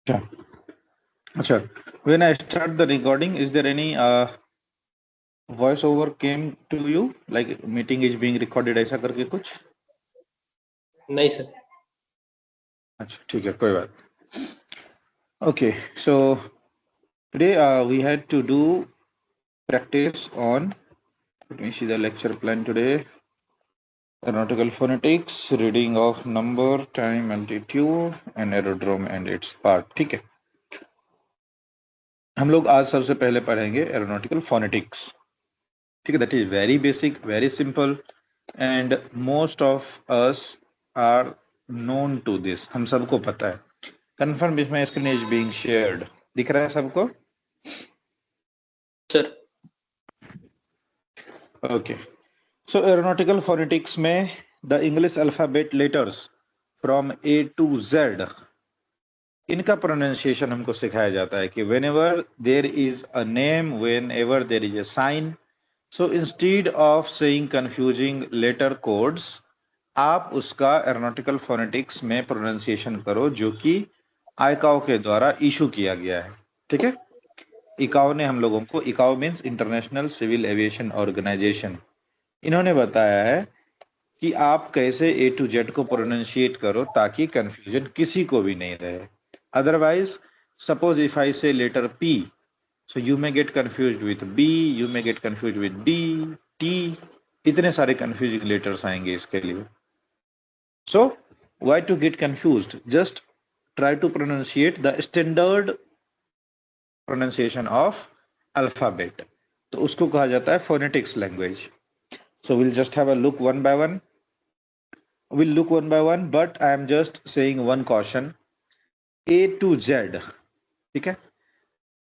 अच्छा, when I start the recording, is there any voice over came to you, like meeting is being recorded ऐसा करके कुछ? नहीं sir. अच्छा ठीक है, कोई बात. Okay, so today we had to do practice on, let me see the lecture plan today. Aeronautical phonetics, reading of number, time, altitude and aerodrome and its part. ठीक है, हम लोग आज सबसे पहले पढ़ेंगे एरोनॉटिकल फोनेटिक्स. ठीक है, that is very basic, very simple and most of us are known to this. हम सबको पता है. Confirm if my screen is being shared. दिख रहा है सबको? Sir okay, so aeronautical phonetics में the English alphabet letters from A to Z, इनका प्रोनाउंसिएशन हमको सिखाया जाता है कि whenever there is a name, whenever there is a sign, so instead of saying confusing letter codes, आप उसका aeronautical phonetics में प्रोनाउंसिएशन करो जो कि आईकाओ के द्वारा इशू किया गया है. ठीक है, इकाओ ने हम लोगों को, ICAO means international civil aviation organization, इन्होंने बताया है कि आप कैसे ए टू जेड को प्रोनाउंशिएट करो ताकि कंफ्यूजन किसी को भी नहीं रहे. Otherwise, suppose if I say letter P, so you may get confused with B, you may get confused with D, T, इतने सारे confusing letters आएंगे इसके लिए. So why to get confused? Just try to pronunciate the standard pronunciation of alphabet. तो उसको कहा जाता है phonetics language. So we'll just have a look one by one. We'll look one by one, but I am just saying one caution. A to Z, ठीक है,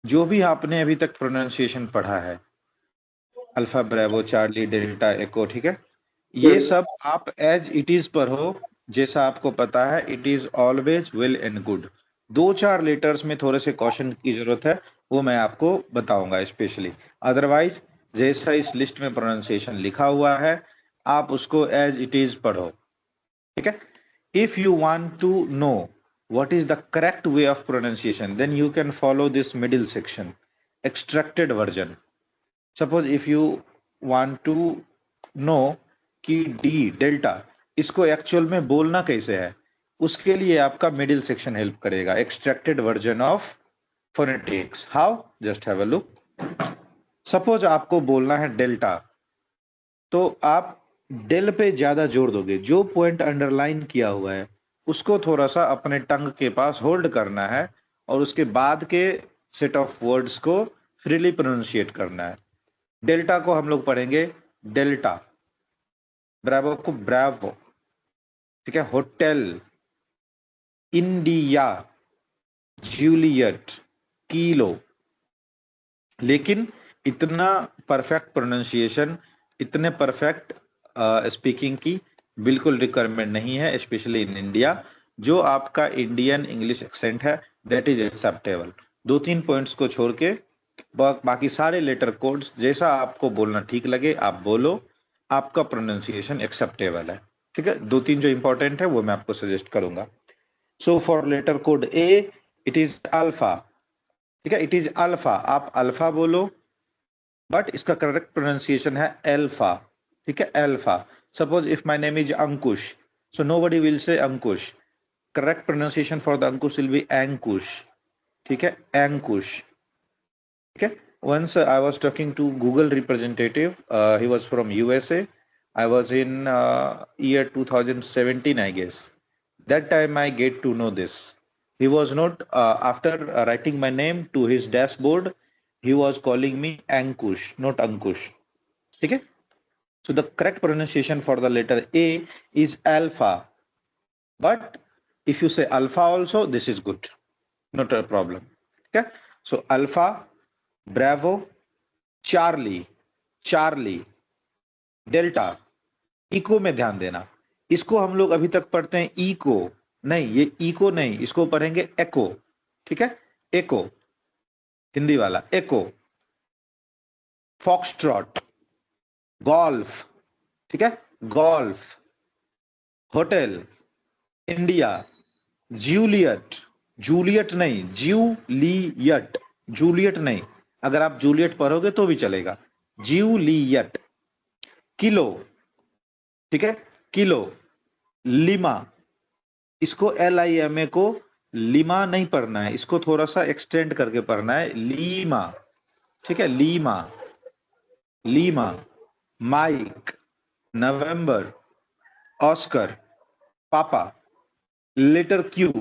जो भी आपने अभी तक प्रोनाउंसिएशन पढ़ा है, अल्फा, ब्रेवो, चार्ली, डेल्टा, एको, ठीक है, ये सब आप एज इट इज पर हो, जैसा आपको पता है. It is always well and good. दो चार लेटर्स में थोड़े से कॉशन की जरूरत है, वो मैं आपको बताऊंगा स्पेशली. अदरवाइज जैसा इस लिस्ट में प्रोनाउंसिएशन लिखा हुआ है, आप उसको एज इट इज पढ़ो. ठीक है, if you want to know what is the correct way of pronunciation, then you can follow this middle section, extracted version. Suppose if you want to know कि D, delta, इसको actual में बोलना कैसे है, उसके लिए आपका मिडिल सेक्शन हेल्प करेगा. Extracted version of phonetics. How? Just have a look. Suppose आपको बोलना है डेल्टा, तो आप डेल पे ज्यादा जोर दोगे. जो पॉइंट अंडरलाइन किया हुआ है उसको थोड़ा सा अपने टंग के पास होल्ड करना है और उसके बाद के सेट ऑफ वर्ड्स को फ्रीली प्रोनाउंशिएट करना है. डेल्टा को हम लोग पढ़ेंगे डेल्टा, ब्रावो को ब्रावो, ठीक है, होटल, इंडिया, जूलियट, किलो. लेकिन इतना परफेक्ट प्रोनाउंसिएशन, इतने परफेक्ट स्पीकिंग की बिल्कुल रिक्वायरमेंट नहीं है, स्पेशली इन इंडिया. जो आपका इंडियन इंग्लिश एक्सेंट है दैट इज एक्सेप्टेबल. दो तीन पॉइंट्स को छोड़ के बाकी सारे लेटर कोड्स जैसा आपको बोलना ठीक लगे आप बोलो, आपका प्रोनाउंसिएशन एक्सेप्टेबल है. ठीक है, दो तीन जो इंपॉर्टेंट है वो मैं आपको सजेस्ट करूंगा. So for letter code A, it is alpha. ठीक है, इट इज अल्फा, आप अल्फा बोलो, बट इसका करेक्ट प्रोनाउंसिएशन है अल्फा. ठीक है, alpha. Suppose if my name is Ankush, so nobody will say Ankush. Correct pronunciation for the Ankush will be Ankush. ठीक है, एंकुश. ठीक है. Once I was talking to Google representative. He was from USA. I was in year 2017, I guess. That time I get to know this. He was not, after writing my name to his dashboard, he was calling me Ankush, not Ankush. Okay? So the correct pronunciation for the letter A is alpha. But if you say alpha also, this is good. Not a problem. Okay? So alpha, bravo, charlie, charlie, delta. Echo में ध्यान देना, इसको हम लोग अभी तक पढ़ते हैं इको, नहीं ये इको नहीं, इसको पढ़ेंगे एको. ठीक है, एको, हिंदी वाला एको. फॉक्सट्रॉट, गोल्फ, ठीक है, golf, hotel, India, Juliet, Juliet नहीं, जूलियट, जूलियट नहीं। अगर आप जूलियट पढ़ोगे तो भी चलेगा, जूलियट। किलो, ठीक है, किलो। लिमा, इसको LIMA को लिमा नहीं पढ़ना है, इसको थोड़ा सा एक्सटेंड करके पढ़ना है, लीमा, ठीक है, लीमा, लीमा। माइक, नवंबर, ऑस्कर, पापा। लेटर क्यू,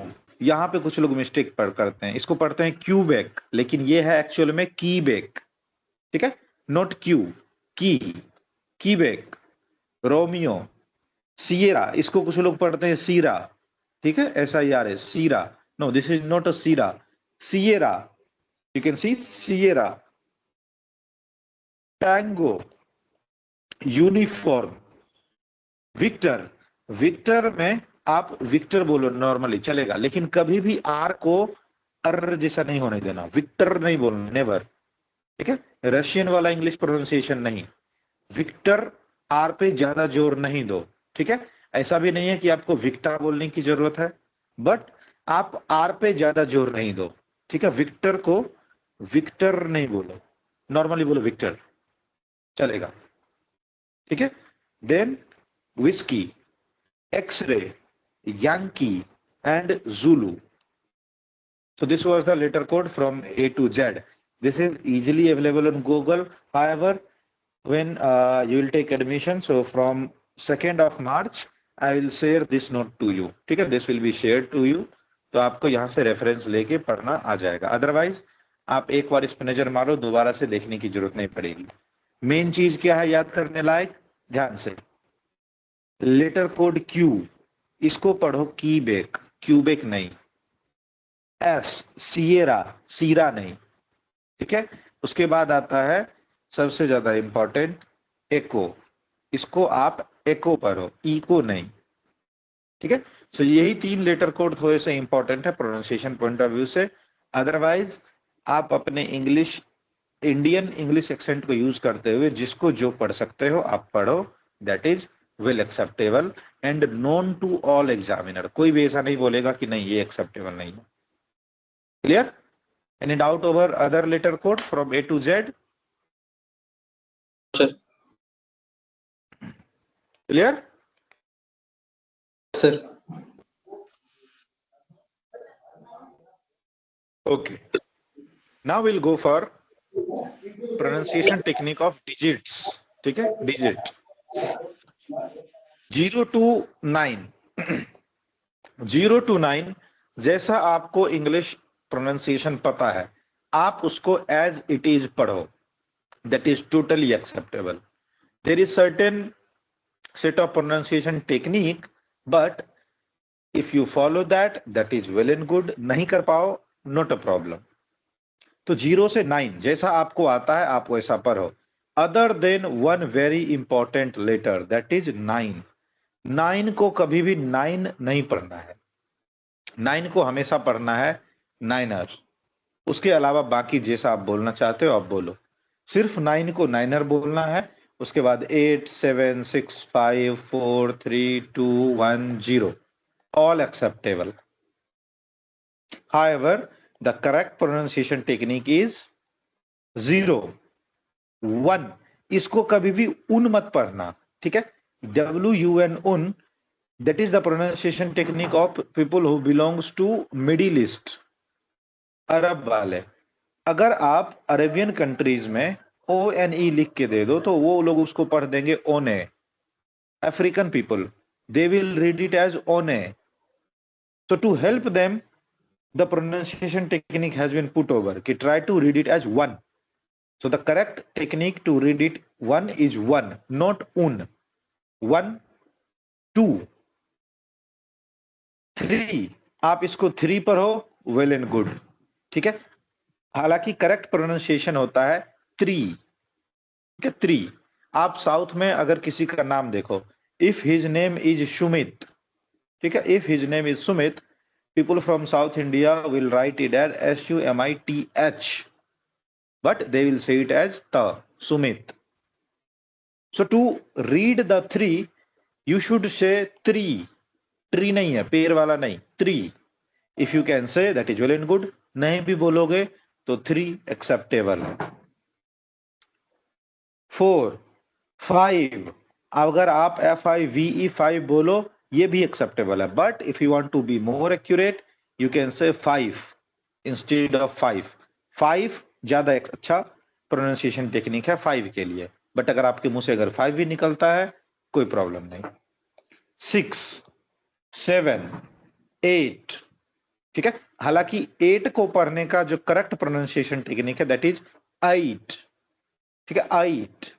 यहां पे कुछ लोग मिस्टेक पर करते हैं, इसको पढ़ते हैं क्यूबेक, लेकिन ये है एक्चुअल में कीबेक, ठीक है, नोट क्यू, की, कीबेक। रोमियो, सियरा, इसको कुछ लोग पढ़ते हैं सीरा, ठीक है, SIRA, सीरा। No, this is not a सीरा, sierra, you can see sierra. Tango, uniform, victor. Victor में आप विक्टर बोलो नॉर्मली चलेगा, लेकिन कभी भी आर को अर जैसा नहीं होने देना, विक्टर नहीं बोलना, नेवर, ठीक है। रशियन वाला इंग्लिश प्रोनाउंसिएशन नहीं, विक्टर, आर पे ज्यादा जोर नहीं दो, ठीक है। ऐसा भी नहीं है कि आपको विक्टा बोलने की जरूरत है, बट आप आर पे ज्यादा जोर नहीं दो, ठीक है। विक्टर को विक्टर नहीं बोलो, नॉर्मली बोलो विक्टर, चलेगा, ठीक है। Then whisky, x ray, yankee and zulu. So this was the letter code from A to Z. This is easily available on Google. However, when you will take admission, so from 2nd of March, I will share this note to you. ठीक है, this will be shared to you. तो आपको यहाँ से reference लेके पढ़ना आ जाएगा। Otherwise आप एक बार इस पर नजर मारो, दोबारा से देखने की जरूरत नहीं पड़ेगी। मेन चीज क्या है याद करने लायक, ध्यान से, लेटर कोड Q, इसको पढ़ो कीबेक, क्यूबेक नहीं। एस, सियरा, सीरा नहीं, ठीक है। उसके बाद आता है सबसे ज्यादा इंपॉर्टेंट, एको, इसको आप एको पढ़ो, इको नहीं, ठीक है। सो यही 3 लेटर कोड थोड़े से इंपॉर्टेंट है प्रोनाउंसिएशन पॉइंट ऑफ व्यू से। अदरवाइज आप अपने इंग्लिश, इंडियन इंग्लिश एक्सेंट को यूज करते हुए जिसको जो पढ़ सकते हो आप पढ़ो, that is well acceptable and known to all examiner. कोई भी ऐसा नहीं बोलेगा कि नहीं ये एक्सेप्टेबल नहीं है। Clear? Any doubt over other letter code from A to Z? Sir. Clear? Sir. Okay. Now we'll go for pronunciation technique of digits. ठीक है, digit 0 to 9. 0 to 9 जैसा आपको इंग्लिश प्रोनाउंसिएशन पता है, आप उसको एज इट इज पढ़ो, that is totally acceptable. There is certain set of pronunciation technique, but if you follow that, that is well and good. नहीं कर पाओ, not a problem. तो 0 से 9 जैसा आपको आता है आप वैसा पढ़ो, other than one very important letter, that is 9. 9 को कभी भी 9 नहीं पढ़ना है, 9 को हमेशा पढ़ना है नाइनर। उसके अलावा बाकी जैसा आप बोलना चाहते हो आप बोलो, सिर्फ 9 को नाइनर बोलना है। उसके बाद 8, 7, 6, 5, 4, 3, 2, 1, 0, all acceptable. However, the correct pronunciation technique is 0, 1. इसको कभी भी उन मत पढ़ना, ठीक है, WUN, उन, that is the pronunciation technique of people who belongs to Middle East, अरब वाले। अगर आप अरेबियन कंट्रीज में ONE लिख के दे दो तो वो लोग उसको पढ़ देंगे ओने। African people, they will read it as ओने। So to help them, the pronunciation technique has been put over कि try to read it as one. So the correct technique to read it one is one, not un. 1, 2, 3, आप इसको 3 पर हो, well and good, ठीक है। हालांकि correct pronunciation होता है 3, ठीक है, 3। आप साउथ में अगर किसी का नाम देखो, if his name is Sumit, ठीक है, if his name is Sumit, people from South India will write it as SUMITH, but they will say it as ta, Sumit. So to read the 3, you should say 3. Tree नहीं है, पेड़ वाला नहीं, 3. If you can say that is well and good, नहीं भी बोलोगे तो 3 acceptable है। 4, 5, अगर आप FIVE बोलो ये भी एक्सेप्टेबल है, but if you want to be more accurate you can say 5 instead of 5। 5 ज्यादा अच्छा प्रोनाउंसिएशन टेक्निक है 5 के लिए, बट अगर आपके मुंह से अगर 5 भी निकलता है कोई प्रॉब्लम नहीं। 6, 7, 8, ठीक है। हालांकि 8 को पढ़ने का जो करेक्ट प्रोनाउंसिएशन टेक्निक है दैट इज 8, ठीक है, 8।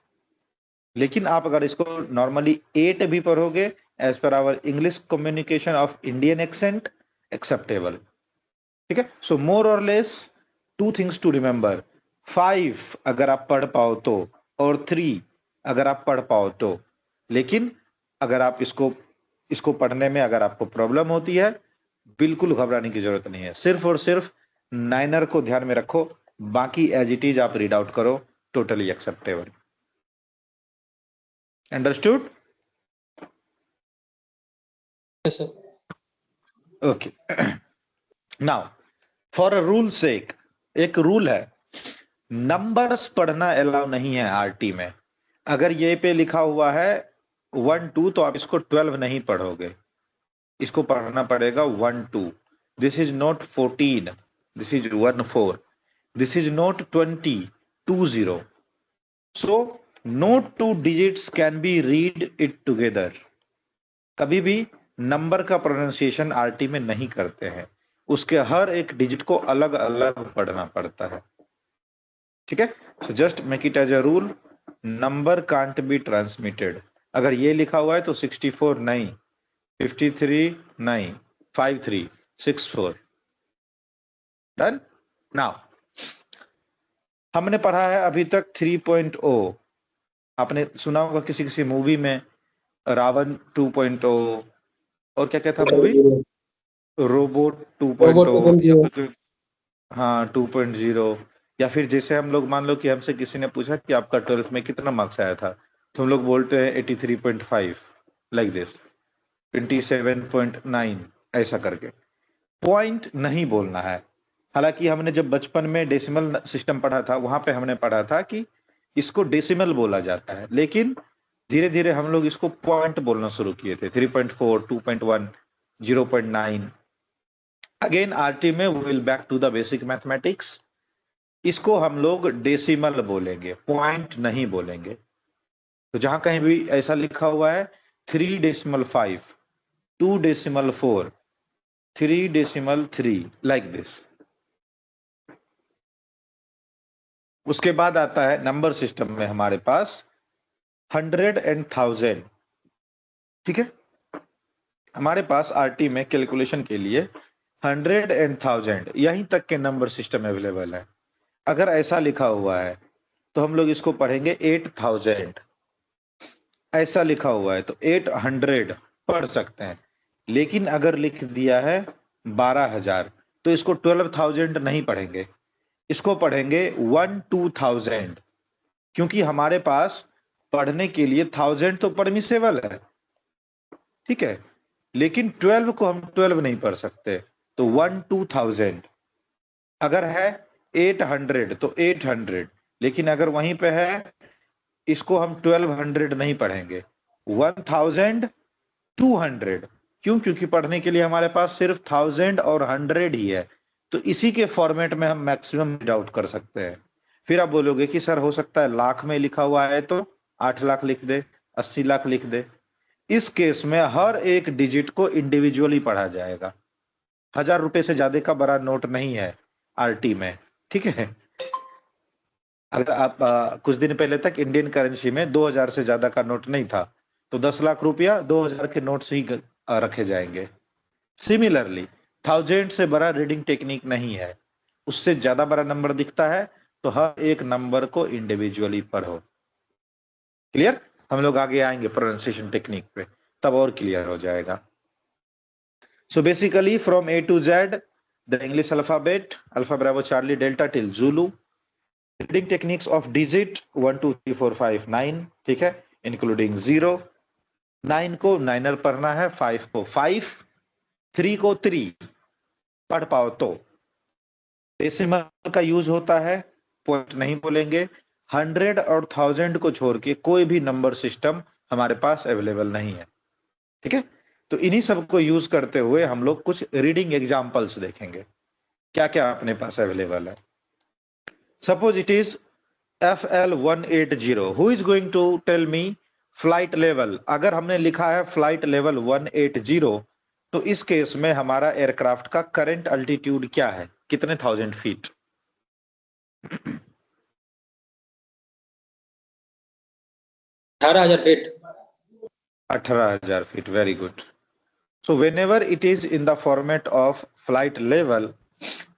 लेकिन आप अगर इसको नॉर्मली 8 भी पढ़ोगे as per our English communication of Indian accent, acceptable, ठीक है। सो मोर और लेस 2 थिंग्स टू रिमेंबर, 5 अगर आप पढ़ पाओ तो, और 3 अगर आप पढ़ पाओ तो। लेकिन अगर आप इसको पढ़ने में अगर आपको प्रॉब्लम होती है बिल्कुल घबराने की जरूरत नहीं है, सिर्फ और सिर्फ 9 को ध्यान में रखो, बाकी एज इट इज आप रीड आउट करो, totally acceptable. Understood? Yes, sir. Okay. Now for a rule सेक, एक रूल है, नंबर्स पढ़ना अलाउ नहीं है आरटी में। अगर ये पे लिखा हुआ है 1 2 तो आप इसको 12 नहीं पढ़ोगे, इसको पढ़ना पड़ेगा 1 2। This is not 14, this is 1 4, this is not 20 2 0। So no 2 digits can be read it together. कभी भी नंबर का प्रोनाउंसिएशन आरटी में नहीं करते हैं, उसके हर एक डिजिट को अलग अलग पढ़ना पड़ता है, ठीक है। So just make it as a rule, number can't be transmitted. अगर ये लिखा हुआ है तो 64 नहीं, 53 नहीं, 53 64। डन। नाउ हमने पढ़ा है अभी तक 3.0। आपने सुना होगा किसी किसी मूवी में रावण 2.0, और क्या क्या था मूवी, रोबोट 2.0, या 2.0. फिर हाँ 2.0। या फिर जैसे हम लोग मान लो कि हमसे किसी ने पूछा कि आपका 12th में कितना मार्क्स आया था, तो हम लोग बोलते हैं 83.5, लाइक दिस, 27.9, ऐसा करके। पॉइंट नहीं बोलना है। हालांकि हमने जब बचपन में डेसिमल सिस्टम पढ़ा था वहां पे हमने पढ़ा था कि इसको डेसिमल बोला जाता है, लेकिन धीरे धीरे हम लोग इसको पॉइंट बोलना शुरू किए थे। 3.4, 2.1, 0.9। अगेन आरटी में we will back to the basic mathematics, इसको हम लोग डेसिमल बोलेंगे, पॉइंट नहीं बोलेंगे। तो जहां कहीं भी ऐसा लिखा हुआ है 3.5, 2.4, 3.3, लाइक दिस। उसके बाद आता है नंबर सिस्टम में हमारे पास 100 एंड 1000, ठीक है। हमारे पास आरटी में कैलकुलेशन के लिए 100 एंड 1000 यहीं तक के नंबर सिस्टम अवेलेबल है। अगर ऐसा लिखा हुआ है तो हम लोग इसको पढ़ेंगे 8000, ऐसा लिखा हुआ है तो 800 पढ़ सकते हैं। लेकिन अगर लिख दिया है 12000 तो इसको 12000 नहीं पढ़ेंगे, इसको पढ़ेंगे 12000, क्योंकि हमारे पास पढ़ने के लिए 1000 तो परमिसेबल है, ठीक है, लेकिन 12 को हम 12 नहीं पढ़ सकते, तो 12000। अगर है 800 तो 800, लेकिन अगर वहीं पे है इसको हम 1200 नहीं पढ़ेंगे, 1200। क्यों? क्योंकि पढ़ने के लिए हमारे पास सिर्फ 1000 और 100 ही है, तो इसी के फॉर्मेट में हम मैक्सिमम रीड आउट कर सकते हैं। फिर आप बोलोगे कि सर हो सकता है लाख में लिखा हुआ है तो 8 लाख लिख दे, 80 लाख लिख दे। इस केस में हर एक डिजिट को इंडिविजुअली पढ़ा जाएगा। 1000 रुपए से ज्यादा का बड़ा नोट नहीं है आरटी में, ठीक है। अगर आप कुछ दिन पहले तक इंडियन करेंसी में 2000 से ज्यादा का नोट नहीं था, तो 10 लाख रुपया 2000 के नोट से ही रखे जाएंगे। सिमिलरली 1000 से बड़ा रीडिंग टेक्निक नहीं है, उससे ज्यादा बड़ा नंबर दिखता है तो हर एक नंबर को इंडिविजुअली पढ़ो। क्लियर? हम लोग आगे आएंगे प्रोनाउंसिएशन टेक्निक पे, तब और क्लियर हो जाएगा। So basically from A to Z the English alphabet, alpha bravo charlie delta till zulu, reading techniques of digit 1 2 3 4 5 9, ठीक है, इंक्लूडिंग 0। 9 को नाइनर पढ़ना है, 5 को 5, 3 को 3, पढ़ पाओ तो। डेसिमल का यूज होता है, पॉइंट नहीं बोलेंगे। 100 और 1000 को छोड़ के कोई भी नंबर सिस्टम हमारे पास अवेलेबल नहीं है। ठीक है, तो इन्हीं सब को यूज करते हुए हम लोग कुछ रीडिंग एग्जांपल्स देखेंगे, क्या क्या अपने पास अवेलेबल है। Suppose it is FL180, who is going to tell me flight level. अगर हमने लिखा है फ्लाइट लेवल 180, तो इस केस में हमारा एयरक्राफ्ट का करंट अल्टीट्यूड क्या है, कितने 1000 feet? 18,000 feet. 18,000 feet, very good. So whenever it is in the format of flight level,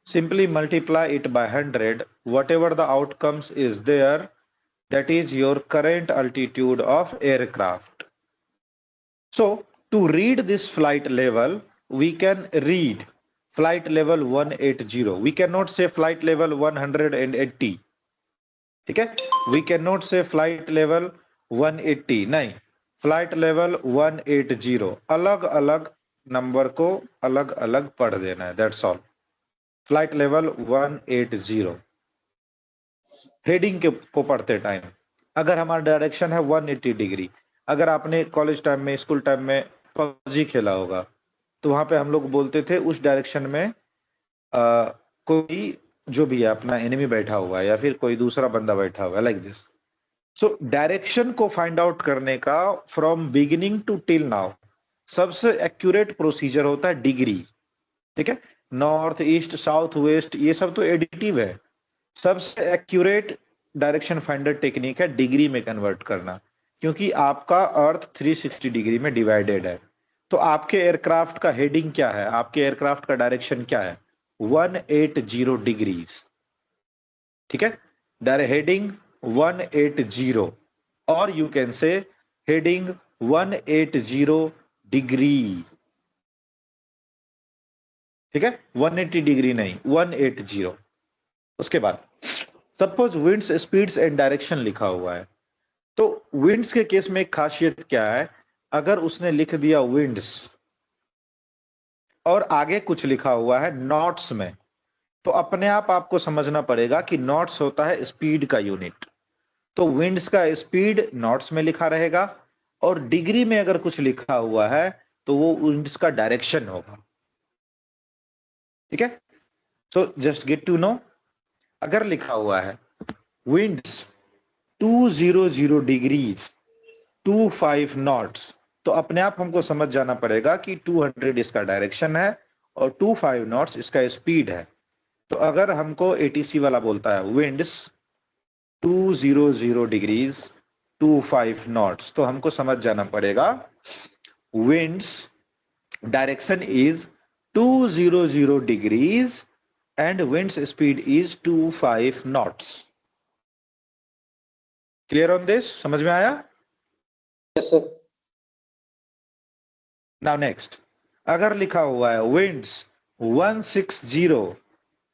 simply multiply it by 100, whatever the outcomes is there, that is your current altitude of aircraft. So to read this flight level, we can read flight level 180. We cannot say flight level 180. ठीक है, we cannot say flight level 180, नहीं, flight level 180, अलग अलग number को अलग अलग पढ़ देना है, that's all. Flight level 180 heading को पढ़ते टाइम, अगर हमारा डायरेक्शन है 180 डिग्री, अगर आपने कॉलेज टाइम में स्कूल टाइम में पबजी खेला होगा, तो वहां पे हम लोग बोलते थे उस डायरेक्शन में कोई जो भी है अपना एनिमी बैठा हुआ है या फिर कोई दूसरा बंदा बैठा हुआ है, लाइक दिस। सो डायरेक्शन को फाइंड आउट करने का from beginning to till now सबसे एक्यूरेट प्रोसीजर होता है डिग्री। ठीक है, नॉर्थ ईस्ट साउथ वेस्ट ये सब तो एडिटिव है, सबसे एक्यूरेट डायरेक्शन फाइंडर टेक्निक है डिग्री में कन्वर्ट करना, क्योंकि आपका अर्थ 360 डिग्री में डिवाइडेड है। तो आपके एयरक्राफ्ट का हेडिंग क्या है, आपके एयरक्राफ्ट का डायरेक्शन क्या है, 180 डिग्रीज। ठीक है, डायरेक्ट हेडिंग 180, और यू कैन से हेडिंग 180 डिग्री। ठीक है, 180 डिग्री नहीं, 180। उसके बाद suppose winds speeds and direction लिखा हुआ है, तो विंड्स के केस में एक खासियत क्या है, अगर उसने लिख दिया विंड्स और आगे कुछ लिखा हुआ है नॉट्स में, तो अपने आप आपको समझना पड़ेगा कि नॉट्स होता है स्पीड का यूनिट। तो विंड्स का स्पीड नॉट्स में लिखा रहेगा, और डिग्री में अगर कुछ लिखा हुआ है तो वो विंड्स का डायरेक्शन होगा। ठीक है, so just get to know, अगर लिखा हुआ है विंड्स 200 डिग्रीज 25 नॉट्स, तो अपने आप हमको समझ जाना पड़ेगा कि 200 इसका डायरेक्शन है और 25 नॉट्स इसका स्पीड है। तो अगर हमको एटीसी वाला बोलता है विंड्स 200 डिग्रीज 25 नॉट्स, तो हमको समझ जाना पड़ेगा winds direction is 200 degrees and winds speed is 25 knots. Clear on this, समझ में आया? Yes sir. नाउ नेक्स्ट, अगर लिखा हुआ है winds 160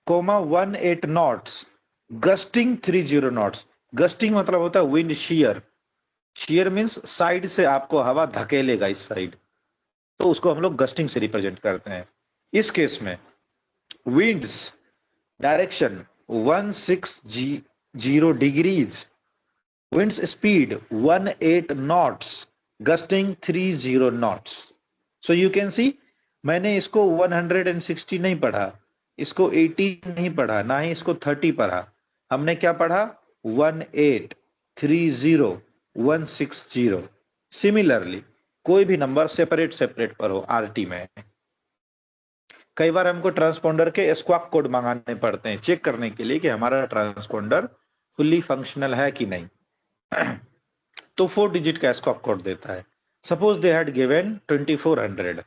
18 knots gusting 30 knots. Gusting मतलब होता है wind shear, shear means side से आपको हवा धकेलेगा इस साइड, तो उसको हम लोग गस्टिंग से रिप्रेजेंट करते हैं। इस केस में winds direction 160 degrees, winds speed 18 knots, gusting 30 knots. So you can see, मैंने इसको 160 नहीं पढ़ा, इसको 80 नहीं पढ़ा, ना ही इसको 30 पढ़ा, हमने क्या पढ़ा 18 30 160। सिमिलरली कोई भी नंबर सेपरेट सेपरेट पढ़ो आरटी में। कई बार हमको ट्रांसपोंडर के स्क्वाक कोड मंगाने पड़ते हैं चेक करने के लिए कि हमारा ट्रांसपोंडर फुल्ली फंक्शनल है कि नहीं। तो 4 डिजिट का स्क्वाक कोड देता है। सपोज दे हैड गिवन 2400,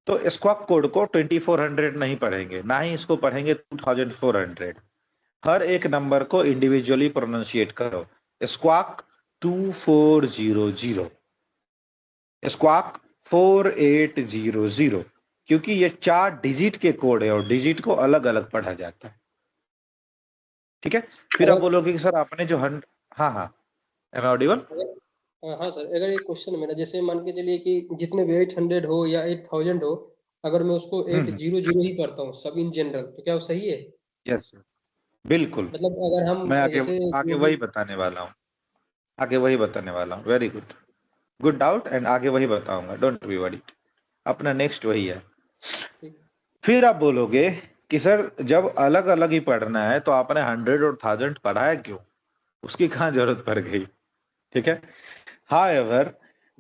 तो स्क्वाक कोड को 2400 नहीं पढ़ेंगे, ना ही इसको पढ़ेंगे 2400। हर एक नंबर को इंडिविजुअली प्रोनाउंशिएट करो, स्क्वाक 2400, स्क्वाक 4800, क्योंकि ये 4 डिजिट के कोड है और डिजिट को अलग अलग पढ़ा जाता है। ठीक है, फिर आप बोलोगे कि सर आपने जो हाँ हाँ, एम आई ऑडिबल? हाँ सर, अगर एक क्वेश्चन मेरा, जैसे मान के चलिए कि जितने भी 800 हो या 8000 हो, अगर मैं उसको 800 ही पढ़ता हूँ सब इन जनरल, तो क्या वो सही है? यस, बिल्कुल। मतलब अगर हम मैं आगे जैसे आगे जो भी वही बताने वाला हूँ, आगे वही बताने वाला हूँ। Very good, good doubt, and आगे वही बताऊंगा, डोंट बी वरीड। अपना नेक्स्ट वही है। ठीक। फिर आप बोलोगे कि सर जब अलग अलग ही पढ़ना है तो आपने 100 और 1000 पढ़ाया क्यों, उसकी कहाँ जरूरत पड़ गई? ठीक है। However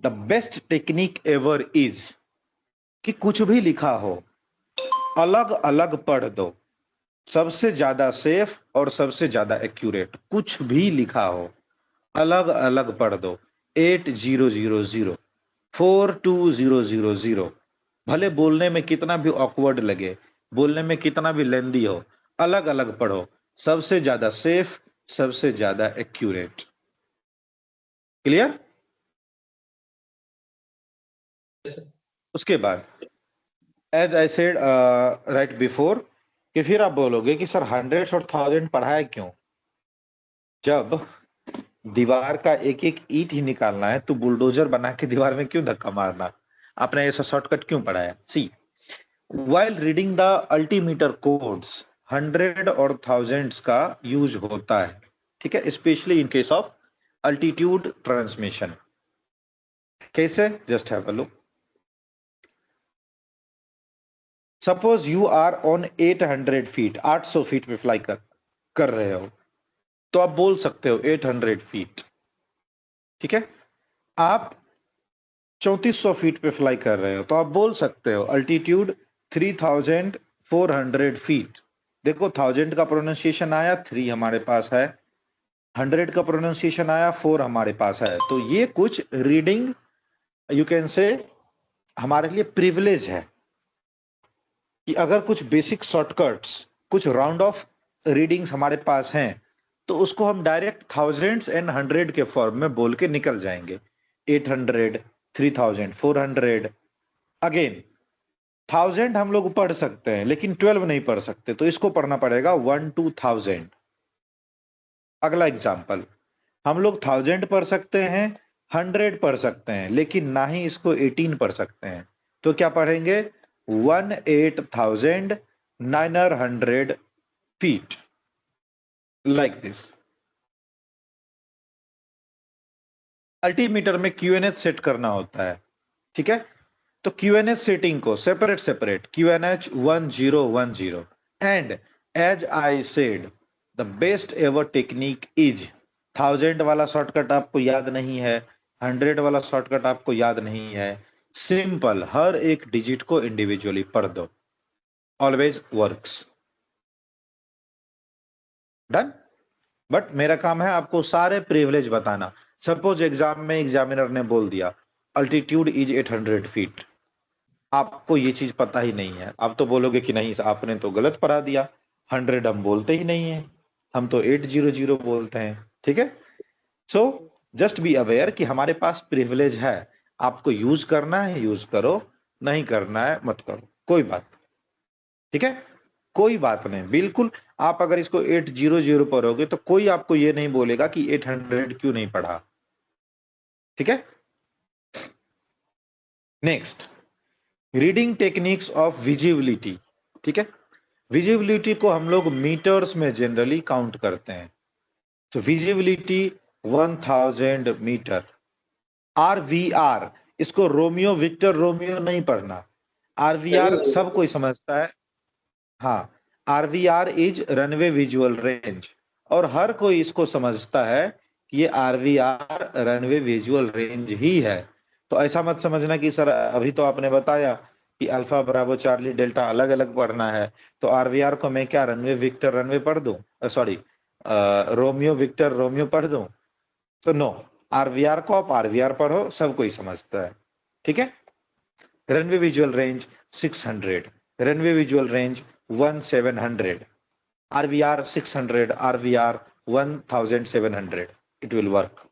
the best technique ever is कि कुछ भी लिखा हो अलग अलग पढ़ दो, सबसे ज्यादा सेफ और सबसे ज्यादा एक्यूरेट। कुछ भी लिखा हो अलग अलग पढ़ दो। 8000, 42000, भले बोलने में कितना भी ऑकवर्ड लगे, बोलने में कितना भी लेंदी हो, अलग अलग पढ़ो। सबसे ज्यादा सेफ, सबसे ज्यादा एक्यूरेट। क्लियर? उसके बाद as I said right before कि फिर आप बोलोगे कि सर 100 और 1000 पढ़ाया क्यों? जब दीवार का एक एक ईंट ही निकालना है तो बुलडोजर बना के दीवार में क्यों धक्का मारना? आपने ऐसा शॉर्टकट क्यों पढ़ाया? सी, while reading the altimeter codes 100 और 1000 का यूज होता है, ठीक है, specially in case of altitude transmission. कैसे? Just have a look. Suppose you are on 800 feet, 800 feet पे फ्लाई कर रहे हो, तो आप बोल सकते हो 800 फीट। ठीक है। आप 3400 फीट पे फ्लाई कर रहे हो तो आप बोल सकते हो अल्टीट्यूड 3400 फीट। देखो 1000 का प्रोनाउंसिएशन आया, 3 हमारे पास है, 100 का प्रोनाउंसिएशन आया, 4 हमारे पास है। तो ये कुछ रीडिंग यू कैन से हमारे लिए प्रिविलेज है कि अगर कुछ बेसिक शॉर्टकट्स, कुछ राउंड ऑफ रीडिंग्स हमारे पास हैं तो उसको हम डायरेक्ट थाउजेंड्स एंड 100 के फॉर्म में बोल के निकल जाएंगे। 800, 3000, 400। अगेन 1000 हम लोग पढ़ सकते हैं लेकिन 12 नहीं पढ़ सकते, तो इसको पढ़ना पड़ेगा 1 to 1000। अगला एग्जाम्पल, हम लोग 1000 पढ़ सकते हैं, 100 पढ़ सकते हैं, लेकिन ना ही इसको 18 पढ़ सकते हैं। तो क्या पढ़ेंगे? 18,900 फीट, लाइक दिस। अल्टीमीटर में क्यूएनएच सेट करना होता है, ठीक है। तो क्यूएनएच सेटिंग को separate separate QNH 1010। And as I said the best ever technique is, 1000 वाला शॉर्टकट आपको याद नहीं है, 100 वाला शॉर्टकट आपको याद नहीं है, सिंपल हर एक डिजिट को इंडिविजुअली पढ़ दो, ऑलवेज वर्क्स। डन। बट मेरा काम है आपको सारे प्रिविलेज बताना। सपोज एग्जाम में एग्जामिनर ने बोल दिया अल्टीट्यूड इज 800 फीट, आपको ये चीज पता ही नहीं है, आप तो बोलोगे कि नहीं आपने तो गलत पढ़ा दिया, 100 हम बोलते ही नहीं है, हम तो 800 बोलते हैं। ठीक है। सो जस्ट बी अवेयर कि हमारे पास प्रिविलेज है, आपको यूज करना है यूज करो, नहीं करना है मत करो, कोई बात। ठीक है, कोई बात नहीं, बिल्कुल। आप अगर इसको 800 पढ़ोगे तो कोई आपको ये नहीं बोलेगा कि 800 क्यों नहीं पढ़ा। ठीक है। Next, reading techniques of visibility. ठीक है, विजिबिलिटी को हम लोग मीटर्स में जनरली काउंट करते हैं। तो विजिबिलिटी 1000 मीटर। RVR, इसको रोमियो विक्टर रोमियो नहीं पढ़ना, RVR सब कोई समझता है। हाँ, RVR is runway visual range, और हर कोई इसको समझता है कि ये RVR रनवे विजुअल रेंज ही है। तो ऐसा मत समझना कि सर अभी तो आपने बताया कि अल्फा ब्रावो चार्ली डेल्टा अलग अलग पढ़ना है, तो RVR को मैं क्या रनवे विक्टर रनवे पढ़ दूं, सॉरी रोमियो विक्टर रोमियो पढ़ दूं? तो नो, RVR को आप RVR पढ़ो, सब कोई समझता है। ठीक है। Runway visual range 600, runway visual range 1700, RVR 600, RVR 1700, it will work।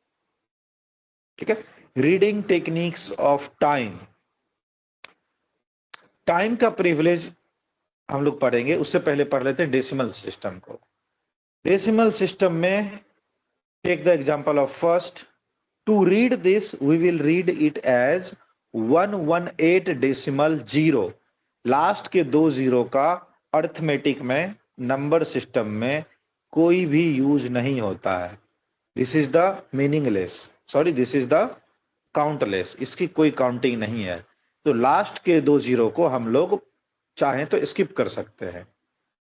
ठीक है। Reading techniques of time. Time का प्रिविलेज हम लोग पढ़ेंगे, उससे पहले पढ़ लेते हैं डेसिमल सिस्टम को। डेसिमल सिस्टम में take the example of first, to read this we will read it as 118.0। Last के 2 जीरो का अर्थमेटिक में, नंबर सिस्टम में कोई भी यूज नहीं होता है। This is the meaningless, sorry this is the countless, इसकी कोई काउंटिंग नहीं है। तो लास्ट के 2 जीरो को हम लोग चाहें तो स्किप कर सकते हैं।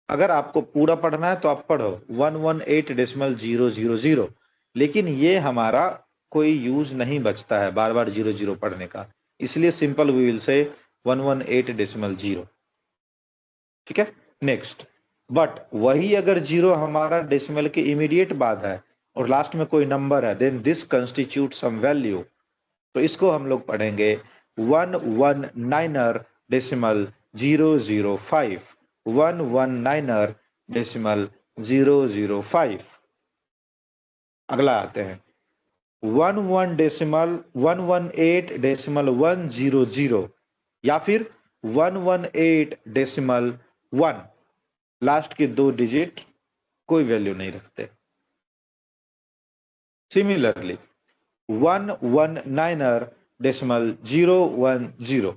अगर आपको पूरा पढ़ना है तो आप पढ़ो 118.000, लेकिन ये हमारा कोई यूज नहीं बचता है बार बार 00 पढ़ने का, इसलिए सिंपल वी विल से 118.0। ठीक है, नेक्स्ट। बट वही अगर जीरो हमारा डेसिमल के इमीडिएट बाद है और लास्ट में कोई नंबर है, then this constitute some value. तो इसको हम लोग पढ़ेंगे 119.005, 119.005। अगला आते हैं 118.100 या फिर 118.1। लास्ट के 2 डिजिट कोई वैल्यू नहीं रखते। सिमिलरली 119.010।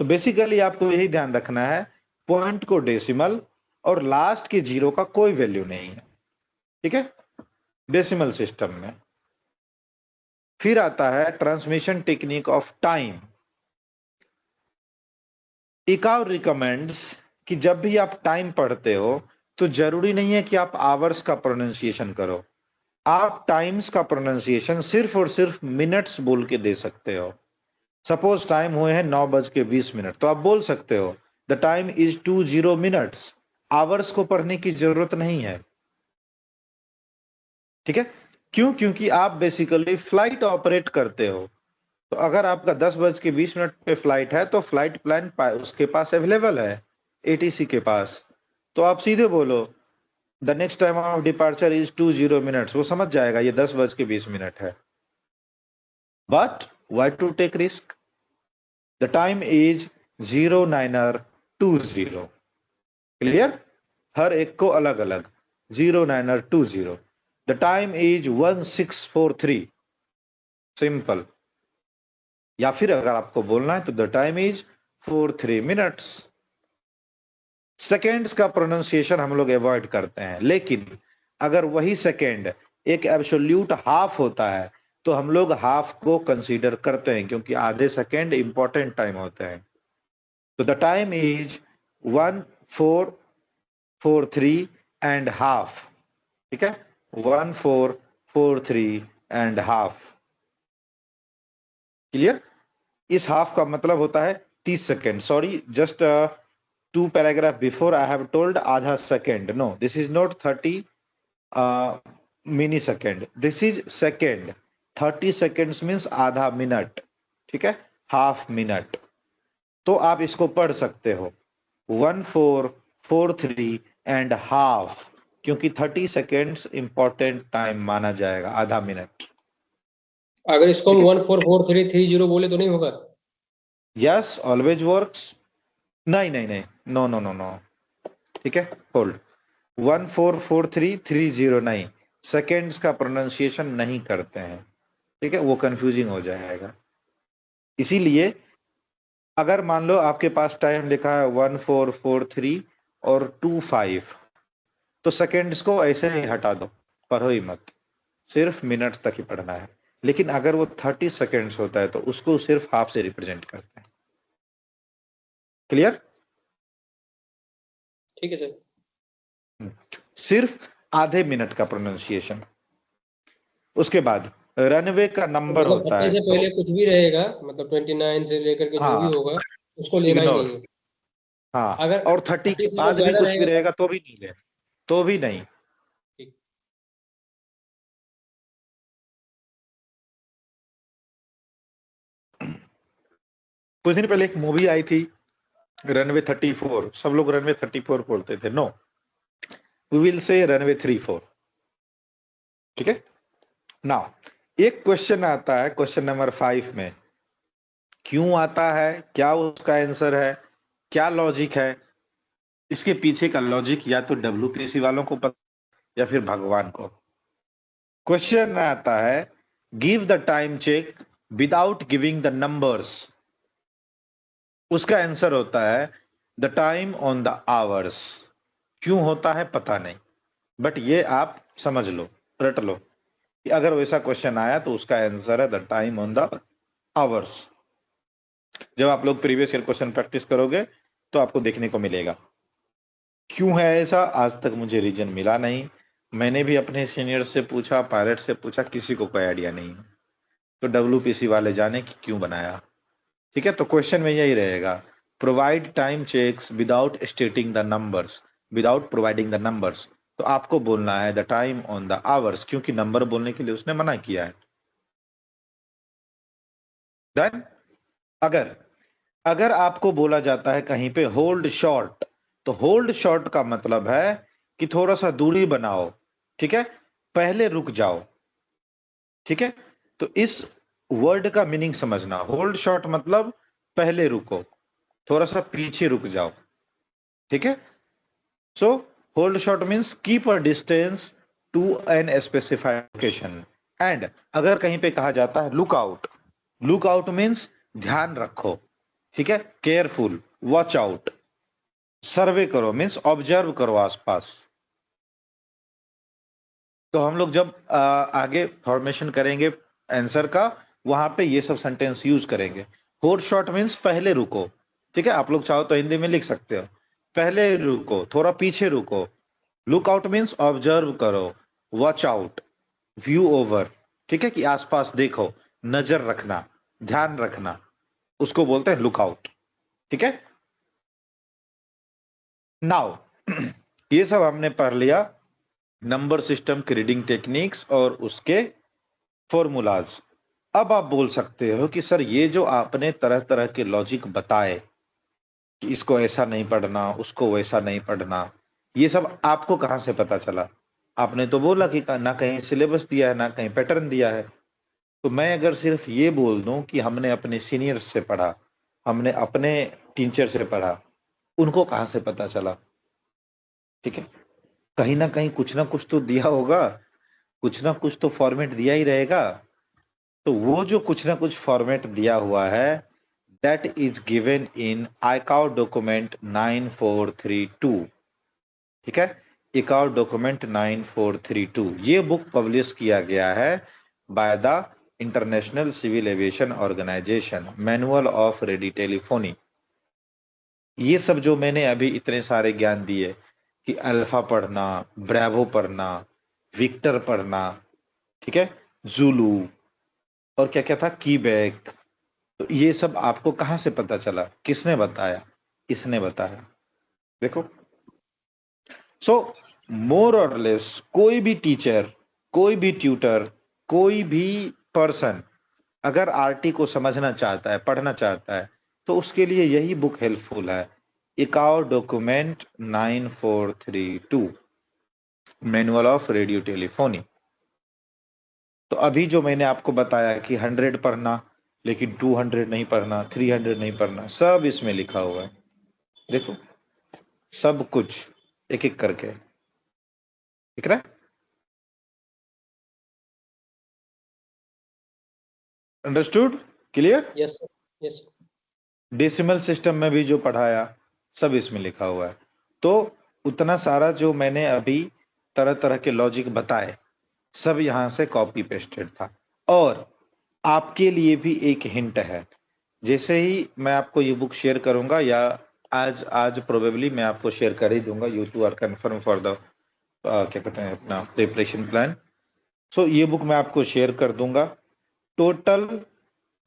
तो बेसिकली आपको यही ध्यान रखना है, पॉइंट को डेसिमल और लास्ट के जीरो का कोई वैल्यू नहीं है। ठीक है, डेसिमल सिस्टम में। फिर आता है transmission technique of time. ICAO recommends कि जब भी आप टाइम पढ़ते हो तो जरूरी नहीं है कि आप आवर्स का प्रोनाउंसिएशन करो, आप टाइम्स का प्रोनाउंसिएशन सिर्फ और सिर्फ मिनट्स बोल के दे सकते हो। सपोज टाइम हुए हैं 9:20, तो आप बोल सकते हो the time is 20 minutes. Hours को पढ़ने की जरूरत नहीं है। ठीक है, क्यों? क्योंकि आप बेसिकली फ्लाइट ऑपरेट करते हो। तो अगर आपका 10:20 पे फ्लाइट है तो फ्लाइट प्लान उसके पास अवेलेबल है, एटीसी के पास। तो आप सीधे बोलो the next time of departure is 20 minutes, वो समझ जाएगा ये 10:20 है। But why to take risk? The time is 0920। Clear? हर एक को अलग अलग 0920। The time is 1643। सिंपल। या फिर अगर आपको बोलना है तो the time is 43 minutes. Seconds का प्रोनाउंसिएशन हम लोग अवॉइड करते हैं, लेकिन अगर वही सेकेंड एक एब्सोल्यूट हाफ होता है तो हम लोग हाफ को कंसीडर करते हैं, क्योंकि आधे सेकेंड इंपॉर्टेंट टाइम होते हैं। तो the time is 1443 and half. ठीक है, 1443 एंड हाफ। क्लियर? इस हाफ का मतलब होता है 30 second. Sorry, just 2 paragraph before I have told आधा second. No, this is not 30 mini second, this is second. 30 seconds means आधा मिनट। ठीक है, हाफ मिनट। तो आप इसको पढ़ सकते हो 1443 एंड हाफ, क्योंकि 30 सेकेंड्स इंपॉर्टेंट टाइम माना जाएगा, आधा मिनट। अगर इसको हम 144330 बोले तो नहीं होगा? Yes, always works. नहीं नहीं नहीं, नो नो नो नो। ठीक है, होल्ड। 144330 नहीं, सेकेंड्स का प्रोनाउंसिएशन नहीं करते हैं। ठीक है, वो कंफ्यूजिंग हो जाएगा। इसीलिए अगर मान लो आपके पास टाइम लिखा है 1443 और 25, तो सेकेंड्स को ऐसे ही हटा दो, पढ़ो ही मत, सिर्फ मिनट्स तक ही पढ़ना है। लेकिन अगर वो 30 सेकेंड्स होता है तो उसको सिर्फ हाफ से रिप्रेजेंट करते हैं। क्लियर? ठीक है सर। सिर्फ आधे मिनट का प्रोनाउंसिएशन। उसके बाद रनवे का तो नंबर मतलब होता 30 है, से तो पहले कुछ भी रहेगा, मतलब 29 से लेकर के जो भी हाँ, होगा उसको लेना ही नहीं इग्नोर। है। हाँ, अगर और 30 के 30 से अगर बाद भी ज्यादा कुछ भी रहेगा रहेगा तो तो भी नहीं ले, तो भी नहीं। ठीक। कुछ दिन पहले एक मूवी आई थी रनवे 34, सब लोग रनवे 34 बोलते थे। No, we will say runway 34। ठीक है, नाउ एक क्वेश्चन आता है क्वेश्चन नंबर 5 में। क्यों आता है, क्या उसका आंसर है, क्या लॉजिक है, इसके पीछे का लॉजिक या तो डब्ल्यूपीएससी वालों को पता या फिर भगवान को। क्वेश्चन आता है give the time check without giving the numbers. उसका आंसर होता है the time on the hours. क्यों होता है पता नहीं, बट ये आप समझ लो, रट लो कि अगर वैसा क्वेश्चन आया तो उसका आंसर है the time on the hours. जब आप लोग प्रीवियस ईयर क्वेश्चन प्रैक्टिस करोगे तो आपको देखने को मिलेगा। क्यों है ऐसा, आज तक मुझे रीजन मिला नहीं। मैंने भी अपने सीनियर से पूछा, पायलट से पूछा, किसी को कोई आइडिया नहीं है। तो डब्ल्यूपीसी वाले जाने कि क्यों बनाया। ठीक है, तो क्वेश्चन में यही रहेगा, provide time checks without stating the numbers, without providing the numbers. तो आपको बोलना है the time on the hours, क्योंकि नंबर बोलने के लिए उसने मना किया है। डन। अगर अगर आपको बोला जाता है कहीं पे होल्ड शॉर्ट, तो होल्ड शॉर्ट का मतलब है कि थोड़ा सा दूरी बनाओ, ठीक है, पहले रुक जाओ। ठीक है, तो इस वर्ड का मीनिंग समझना, होल्ड शॉर्ट मतलब पहले रुको, थोड़ा सा पीछे रुक जाओ। ठीक है, so hold short means keep a distance to an specified location. And अगर कहीं पे कहा जाता है look out, look out means ध्यान रखो। ठीक है, केयरफुल, वॉच आउट, सर्वे करो मीन्स ऑब्जर्व करो आसपास। तो हम लोग जब आगे फॉर्मेशन करेंगे आंसर का, वहां पे ये सब सेंटेंस यूज करेंगे। होल्ड शॉर्ट मीन्स पहले रुको। ठीक है, आप लोग चाहो तो हिंदी में लिख सकते हो, पहले रुको, थोड़ा पीछे रुको। लुक आउट मीन्स ऑब्जर्व करो, वॉच आउट, व्यू ओवर। ठीक है, कि आसपास देखो, नजर रखना, ध्यान रखना, उसको बोलते हैं लुक आउट। ठीक है, नाउ ये सब हमने पढ़ लिया, नंबर सिस्टम की रीडिंग टेक्निक्स और उसके फॉर्मूलाज। अब आप बोल सकते हो कि सर ये जो आपने तरह तरह के लॉजिक बताए कि इसको ऐसा नहीं पढ़ना, उसको वैसा नहीं पढ़ना, ये सब आपको कहाँ से पता चला? आपने तो बोला कि ना कहीं सिलेबस दिया है, ना कहीं पैटर्न दिया है। तो मैं अगर सिर्फ ये बोल दूं कि हमने अपने सीनियर्स से पढ़ा, हमने अपने टीचर से पढ़ा, उनको कहाँ से पता चला? ठीक है, कहीं ना कुछ तो दिया होगा, कुछ ना कुछ तो फॉर्मेट दिया ही रहेगा। तो वो जो कुछ ना कुछ फॉर्मेट दिया हुआ है, that is given in ICAO document 9432। ठीक है, ICAO डॉक्यूमेंट 9432, ये बुक पब्लिश किया गया है by the International civil aviation Organization, manual of radio telephony. ये सब जो मैंने अभी इतने सारे ज्ञान दिए कि अल्फा पढ़ना, ब्रेवो पढ़ना, विक्टर पढ़ना, ठीक है, जुलू, और क्या क्या था, कीबैक, तो ये सब आपको कहां से पता चला? किसने बताया? इसने बताया। देखो, सो मोर और लेस कोई भी टीचर, कोई भी ट्यूटर, कोई भी पर्सन अगर आरटी को समझना चाहता है, पढ़ना चाहता है, तो उसके लिए यही बुक हेल्पफुल है, ICAO document 9432, manual of radio telephony. तो अभी जो मैंने आपको बताया कि 100 पढ़ना, लेकिन 200 नहीं पढ़ना, 300 नहीं पढ़ना, सब इसमें लिखा हुआ है। देखो, सब कुछ एक एक करके दिख रहा है। Understood? Clear? Yes sir, yes. Decimal system में भी जो पढ़ाया, सब इसमें लिखा हुआ है। तो उतना सारा जो मैंने अभी तरह तरह के लॉजिक बताए, सब यहां से कॉपी पेस्टेड था। और आपके लिए भी एक हिंट है, जैसे ही मैं आपको ये बुक शेयर करूंगा, या आज आज प्रोबेबली मैं आपको शेयर कर ही दूंगा, you to are confirm for the क्या कहते हैं अपना प्रिपरेशन प्लान। सो ये बुक मैं आपको शेयर कर दूंगा। टोटल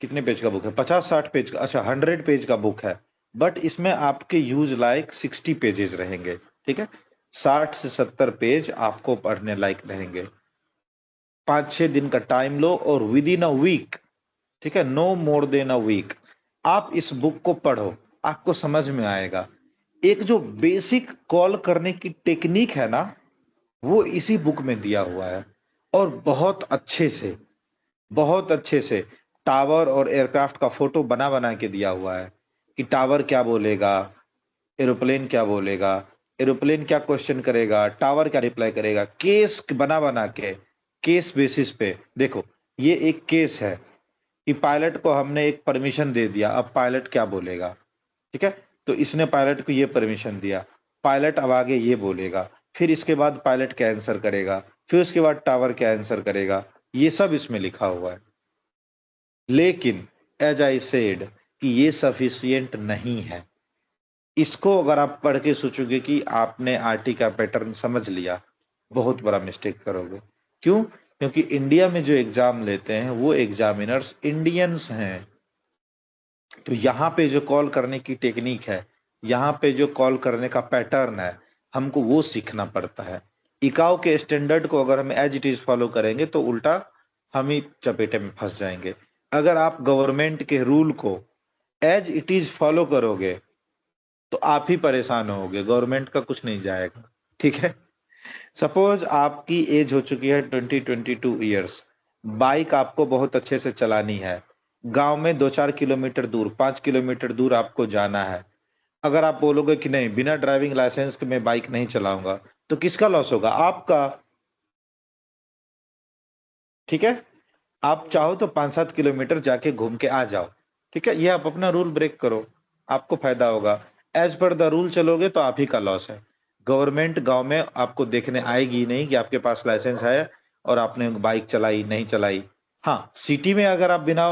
कितने पेज का बुक है? 50-60 पेज का, अच्छा 100 पेज का बुक है, बट इसमें आपके यूज लाइक 60 पेजेस रहेंगे। ठीक है, 60 से 70 पेज आपको पढ़ने लायक रहेंगे। 5-6 दिन का टाइम लो और विद इन अ वीक, ठीक है, no more than a week, आप इस बुक को पढ़ो, आपको समझ में आएगा। एक जो बेसिक कॉल करने की टेक्निक है ना, वो इसी बुक में दिया हुआ है, और बहुत अच्छे से टावर और एयरक्राफ्ट का फोटो बना बना के दिया हुआ है कि टावर क्या बोलेगा, एरोप्लेन क्या बोलेगा, एरोप्लेन क्या क्वेश्चन करेगा, टावर क्या रिप्लाई करेगा, केस बना बना के, केस बेसिस पे। देखो, ये एक केस है कि पायलट को हमने एक परमिशन दे दिया, अब पायलट क्या बोलेगा, ठीक है, तो इसने पायलट को ये परमिशन दिया, पायलट अब आगे ये बोलेगा, फिर इसके बाद पायलट क्या आंसर करेगा, फिर उसके बाद टावर क्या आंसर करेगा, ये सब इसमें लिखा हुआ है। लेकिन एज आई सेड कि ये सफिशियंट नहीं है। इसको अगर आप पढ़ के सोचोगे कि आपने आरटी का पैटर्न समझ लिया, बहुत बड़ा मिस्टेक करोगे। क्यों? क्योंकि इंडिया में जो एग्जाम लेते हैं वो एग्जामिनर्स इंडियंस हैं। तो यहाँ पे जो कॉल करने की टेक्निक है, यहाँ पे जो कॉल करने का पैटर्न है, हमको वो सीखना पड़ता है। इकाओ के स्टैंडर्ड को अगर हम एज इट इज फॉलो करेंगे तो उल्टा हम ही चपेटे में फंस जाएंगे। अगर आप गवर्नमेंट के रूल को एज इट इज फॉलो करोगे तो आप ही परेशान होगे, गवर्नमेंट का कुछ नहीं जाएगा। ठीक है, सपोज आपकी एज हो चुकी है 22 ईयर्स, बाइक आपको बहुत अच्छे से चलानी है, गांव में 2-4 किलोमीटर दूर, 5 किलोमीटर दूर आपको जाना है। अगर आप बोलोगे कि नहीं, बिना ड्राइविंग लाइसेंस के मैं बाइक नहीं चलाऊंगा, तो किसका लॉस होगा? आपका। ठीक है, आप चाहो तो 5-7 किलोमीटर जाके घूम के आ जाओ। ठीक है, ये आप अपना रूल ब्रेक करो, आपको फायदा होगा। एज पर द रूल चलोगे तो आप ही का लॉस है। गवर्नमेंट गांव में आपको देखने आएगी नहीं कि आपके पास लाइसेंस है और आपने बाइक चलाई नहीं चलाई। हाँ, सिटी में अगर आप बिना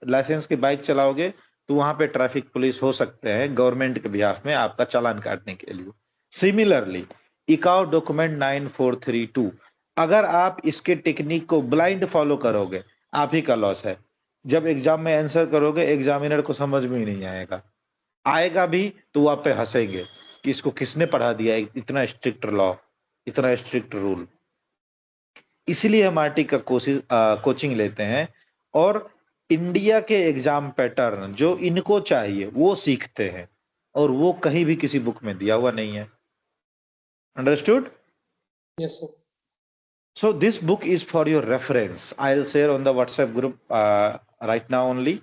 लाइसेंस के बाइक चलाओगे तो वहां पे ट्रैफिक पुलिस हो सकते हैं गवर्नमेंट के बिहाफ में आपका चालान काटने के लिए। सिमिलरली, इकाउ डॉक्यूमेंट 9432, अगर आप इसके टेक्निक को ब्लाइंड फॉलो करोगे, आप ही का लॉस है। जब एग्जाम में आंसर करोगे एग्जामिनर को समझ में ही नहीं आएगा, आएगा भी तो वो आप पे हंसेंगे कि इसको किसने पढ़ा दिया इतना स्ट्रिक्ट लॉ, इतना स्ट्रिक्ट रूल। इसलिए हम आरटी का कोचिंग लेते हैं और इंडिया के एग्जाम पैटर्न जो इनको चाहिए वो सीखते हैं, और वो कहीं भी किसी बुक में दिया हुआ नहीं है। Understood? Yes sir. So this book is for your reference. I'll share on the WhatsApp group right now only.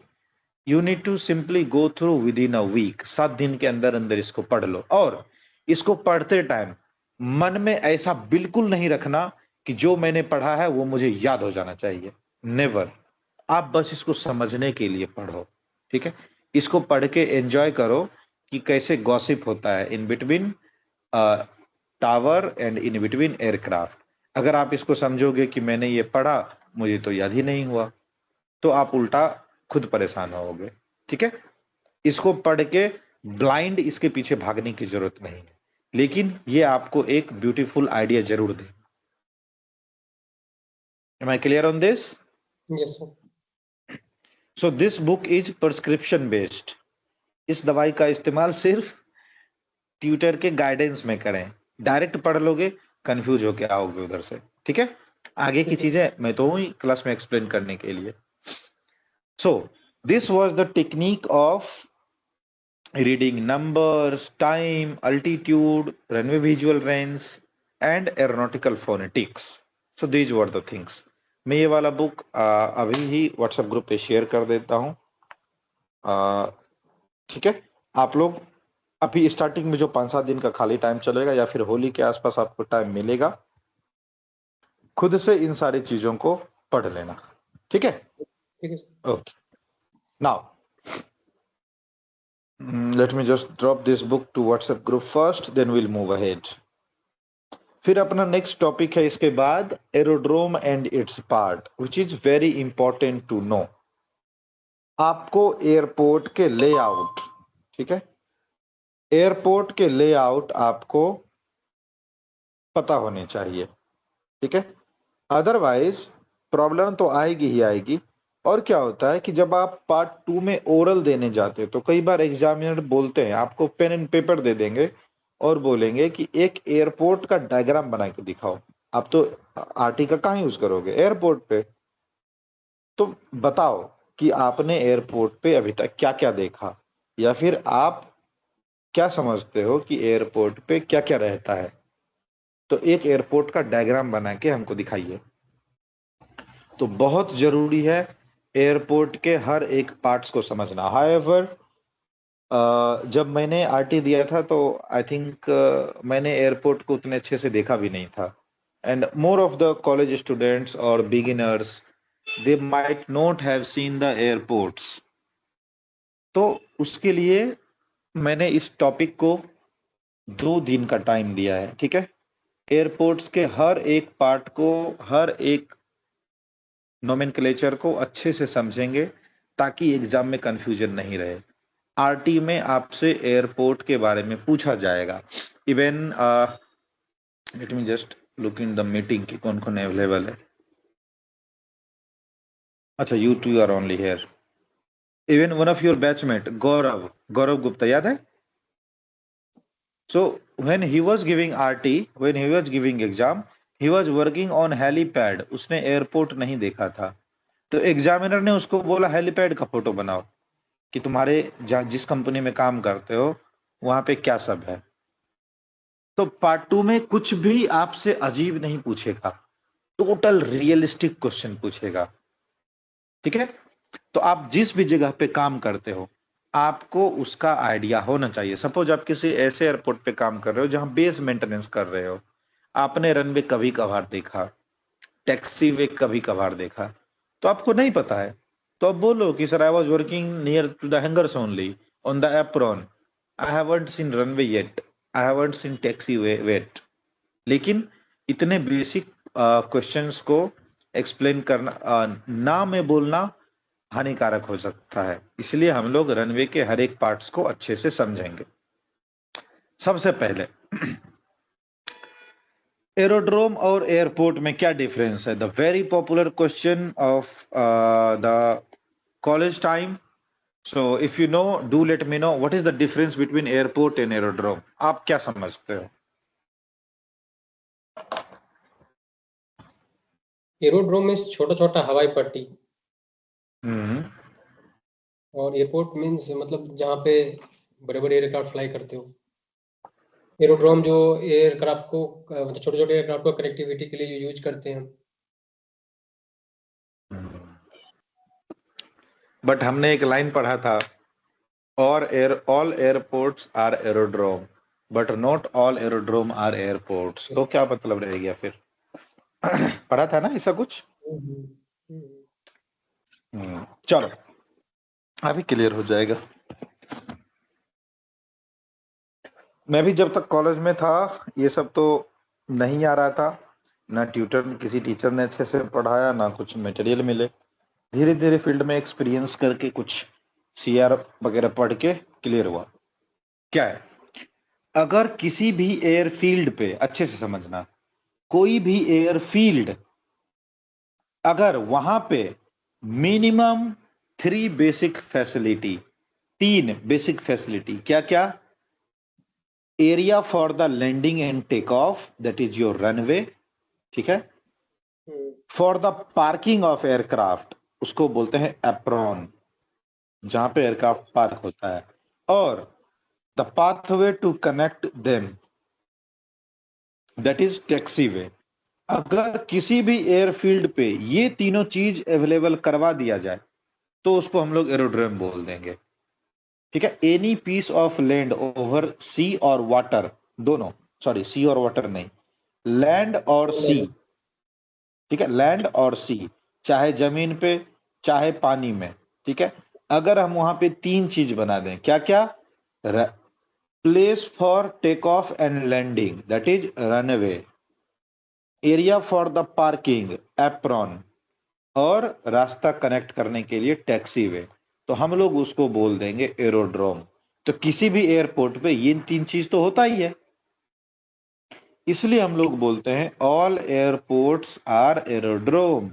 You need to simply go through within a week. 7 दिन के अंदर अंदर इसको पढ़ लो, और इसको पढ़ते टाइम मन में ऐसा बिल्कुल नहीं रखना कि जो मैंने पढ़ा है वो मुझे याद हो जाना चाहिए। नेवर। आप बस इसको समझने के लिए पढ़ो। ठीक है, इसको पढ़ के एंजॉय करो कि कैसे गॉसिप होता है in between tower and in between aircraft. अगर आप इसको समझोगे कि मैंने ये पढ़ा, मुझे तो याद ही नहीं हुआ, तो आप उल्टा खुद परेशान होगे। ठीक है, इसको पढ़ के ब्लाइंड इसके पीछे भागने की जरूरत नहीं है, लेकिन ये आपको एक ब्यूटीफुल आइडिया जरूर दे। Am I clear on this? Yes sir. So this book is prescription based. इस दवाई का इस्तेमाल सिर्फ ट्यूटर के गाइडेंस में करें। डायरेक्ट पढ़ लोगे कंफ्यूज होके आओगे उधर से। ठीक है, आगे की चीजें मैं तो हूँ क्लास में एक्सप्लेन करने के लिए। So this was the technique of reading numbers, time, altitude, runway visual range and aeronautical phonetics. So these were the things. मैं ये वाला बुक अभी ही व्हाट्सएप ग्रुप पे शेयर कर देता हूँ। ठीक है, आप लोग अभी स्टार्टिंग में जो 5-7 दिन का खाली टाइम चलेगा या फिर होली के आसपास आपको टाइम मिलेगा, खुद से इन सारी चीजों को पढ़ लेना। ठीक है? ठीक है sir. Okay, now let me just drop this book to WhatsApp group first, then we'll move ahead. फिर अपना नेक्स्ट टॉपिक है इसके बाद aerodrome and its part, which is very important to know. आपको एयरपोर्ट के लेआउट, ठीक है, airport के लेआउट आपको पता होने चाहिए। ठीक है, अदरवाइज प्रॉब्लम तो आएगी ही आएगी। और क्या होता है कि जब आप पार्ट 2 में ओरल देने जाते हो तो कई बार एग्जामिनर बोलते हैं, आपको पेन एंड पेपर दे देंगे और बोलेंगे कि एक एयरपोर्ट का डायग्राम बना के दिखाओ। आप तो आरटी का कहाँ यूज करोगे? एयरपोर्ट पे। तो बताओ कि आपने एयरपोर्ट पे अभी तक क्या क्या देखा, या फिर आप क्या समझते हो कि एयरपोर्ट पे क्या क्या रहता है। तो एक एयरपोर्ट का डायग्राम बना के हमको दिखाइए। तो बहुत जरूरी है एयरपोर्ट के हर एक पार्ट्स को समझना। हाउएवर जब मैंने आरटी दिया था तो आई थिंक मैंने एयरपोर्ट को उतने अच्छे से देखा भी नहीं था, and more of the college students और beginners they might not have seen the airports. तो उसके लिए मैंने इस टॉपिक को 2 दिन का टाइम दिया है, ठीक है। एयरपोर्ट्स के हर एक पार्ट को, हर एक नोमेनक्लेचर को अच्छे से समझेंगे ताकि एग्जाम में कंफ्यूजन नहीं रहे। आरटी में आपसे एयरपोर्ट के बारे में पूछा जाएगा। Even let me just look in the meeting कि कौन कौन अवेलेबल है। अच्छा, you to are only here. Even one of your batchmate Gaurav, Gaurav Gupta, याद है? So when he was giving RT, when he was giving exam, he was working on helipad. उसने airport नहीं देखा था, तो एग्जामिनर ने उसको बोला हेलीपैड का फोटो बनाओ कि तुम्हारे जिस कंपनी में काम करते हो वहां पे क्या सब है। तो पार्ट 2 में कुछ भी आपसे अजीब नहीं पूछेगा, टोटल रियलिस्टिक क्वेश्चन पूछेगा, ठीक है। तो आप जिस भी जगह पे काम करते हो आपको उसका आइडिया होना चाहिए। सपोज आप किसी ऐसे एयरपोर्ट पे काम कर रहे हो जहां बेस मेंटेनेंस कर रहे हो, आपने रनवे कभी कभार देखा, टैक्सी वे कभी कभार देखा, तो आपको नहीं पता है तो आप बोलो कि sir I was working near to the hangars only on the apron, I haven't seen runway yet, I haven't seen taxiway yet. लेकिन इतने बेसिक क्वेश्चंस को एक्सप्लेन करना ना में बोलना हानिकारक हो सकता है, इसलिए हम लोग रनवे के हर एक पार्ट्स को अच्छे से समझेंगे। सबसे पहले एरोड्रोम और एयरपोर्ट में क्या डिफरेंस है? The very popular question of the college time. So if you know, do let me know what is the difference between airport and aerodrome. आप क्या समझते हो? एरोड्रोम मीन्स छोटा छोटा हवाई पट्टी, हम्म, और एयरपोर्ट मीन्स मतलब जहाँ पे बड़े बड़े एयरक्राफ्ट फ्लाई करते हो। एरोड्रोम जो एयरक्राफ्ट को मतलब छोटे छोटे एयरक्राफ्ट को कनेक्टिविटी के लिए यूज करते हैं। बट हमने एक लाइन पढ़ा था, और all airports are aerodrome but not all aerodrome are airports. तो क्या मतलब रह गया फिर? पढ़ा था ना ऐसा कुछ? चलो, अभी क्लियर हो जाएगा। मैं भी जब तक कॉलेज में था ये सब तो नहीं आ रहा था, ना ट्यूटर किसी टीचर ने अच्छे से पढ़ाया, ना कुछ मटेरियल मिले। धीरे धीरे फील्ड में एक्सपीरियंस करके कुछ सीआर वगैरह पढ़ के क्लियर हुआ। क्या है, अगर किसी भी एयरफील्ड पे, अच्छे से समझना, कोई भी एयरफील्ड, अगर वहां पे minimum 3 basic facility, 3 basic facility, क्या क्या? Area for the landing and take off, that is your runway, ठीक है। For the parking of aircraft, उसको बोलते हैं एप्रॉन, जहां पे एयरक्राफ्ट पार्क होता है। और the pathway to connect them, that is taxiway. अगर किसी भी एयरफील्ड पे ये तीनों चीज अवेलेबल करवा दिया जाए तो उसको हम लोग एरोड्रोम बोल देंगे, ठीक है। Any piece of land over sea और वाटर, दोनों, सॉरी सी और वाटर नहीं, लैंड और सी, ठीक है, लैंड और सी, चाहे जमीन पे चाहे पानी में, ठीक है। अगर हम वहां पे 3 चीज बना दें, क्या क्या? Place for take off and landing, that is runway, area for the parking apron, और रास्ता कनेक्ट करने के लिए टैक्सी वे, तो हम लोग उसको बोल देंगे एरोड्रोम। तो किसी भी एयरपोर्ट पे ये 3 चीज तो होता ही है, इसलिए हम लोग बोलते हैं ऑल एयरपोर्ट्स आर एरोड्रोम,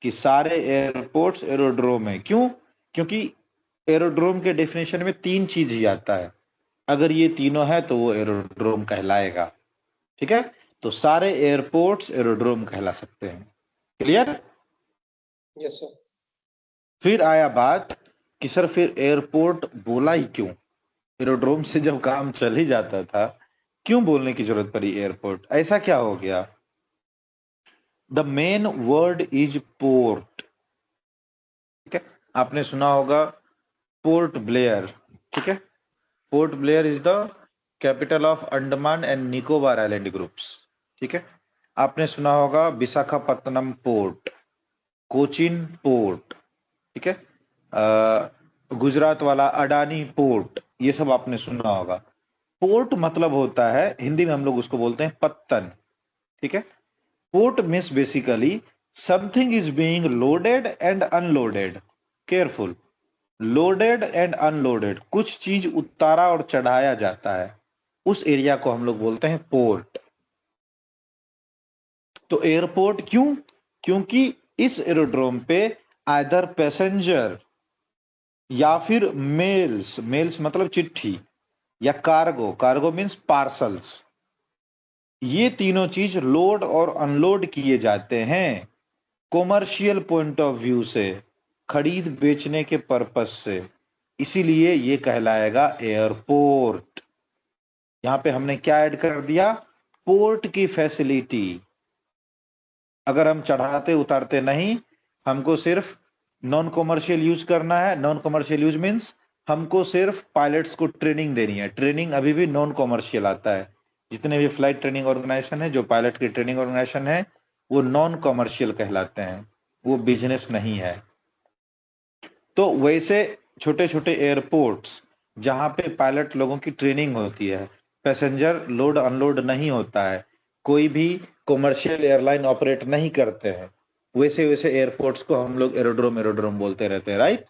कि सारे एयरपोर्ट्स एरोड्रोम है। क्यों? क्योंकि एरोड्रोम के डेफिनेशन में 3 चीज ही आता है, अगर ये तीनों है तो वो एरोड्रोम कहलाएगा, ठीक है। तो सारे एयरपोर्ट्स एरोड्रोम कहला सकते हैं। क्लियर? Yes sir. फिर आया बात कि सर फिर एयरपोर्ट बोला ही क्यों? एरोड्रोम से जब काम चल ही जाता था, क्यों बोलने की जरूरत पड़ी एयरपोर्ट? ऐसा क्या हो गया? The main word is port, ठीक है। आपने सुना होगा पोर्ट ब्लेयर, ठीक है। Port Blair is the capital of Andaman and Nicobar island groups, ठीक है। आपने सुना होगा विशाखापत्तनम पोर्ट, कोचिन पोर्ट, ठीक है। गुजरात वाला अडानी पोर्ट, ये सब आपने सुना होगा। पोर्ट मतलब होता है, हिंदी में हम लोग उसको बोलते हैं पत्तन, ठीक है। Port means basically something is being loaded and unloaded, careful, loaded and unloaded, कुछ चीज उतारा और चढ़ाया जाता है, उस एरिया को हम लोग बोलते हैं पोर्ट। तो एयरपोर्ट क्यों? क्योंकि इस एरोड्रोम पे आइदर पैसेंजर या फिर मेल्स, मेल्स मतलब चिट्ठी, या कार्गो, कार्गो मीन्स पार्सल्स, ये तीनों चीज लोड और अनलोड किए जाते हैं कॉमर्शियल पॉइंट ऑफ व्यू से, खरीद बेचने के पर्पस से, इसीलिए ये कहलाएगा एयरपोर्ट। यहां पे हमने क्या ऐड कर दिया? पोर्ट की फैसिलिटी। अगर हम चढ़ाते उतारते नहीं, हमको सिर्फ नॉन कॉमर्शियल यूज करना है। नॉन कॉमर्शियल यूज मीन्स हमको सिर्फ पायलट्स को ट्रेनिंग देनी है। ट्रेनिंग अभी भी नॉन कॉमर्शियल आता है। जितने भी फ्लाइट ट्रेनिंग ऑर्गेनाइजेशन है, जो पायलट की ट्रेनिंग ऑर्गेनाइजेशन है, वो नॉन कॉमर्शियल कहलाते हैं, वो बिजनेस नहीं है। तो वैसे छोटे छोटे एयरपोर्ट्स जहां पे पायलट लोगों की ट्रेनिंग होती है, पैसेंजर लोड अनलोड नहीं होता है, कोई भी कॉमर्शियल एयरलाइन ऑपरेट नहीं करते हैं, वैसे वैसे एयरपोर्ट्स को हम लोग एरोड्रोम एरोड्रोम बोलते रहते हैं, राइट।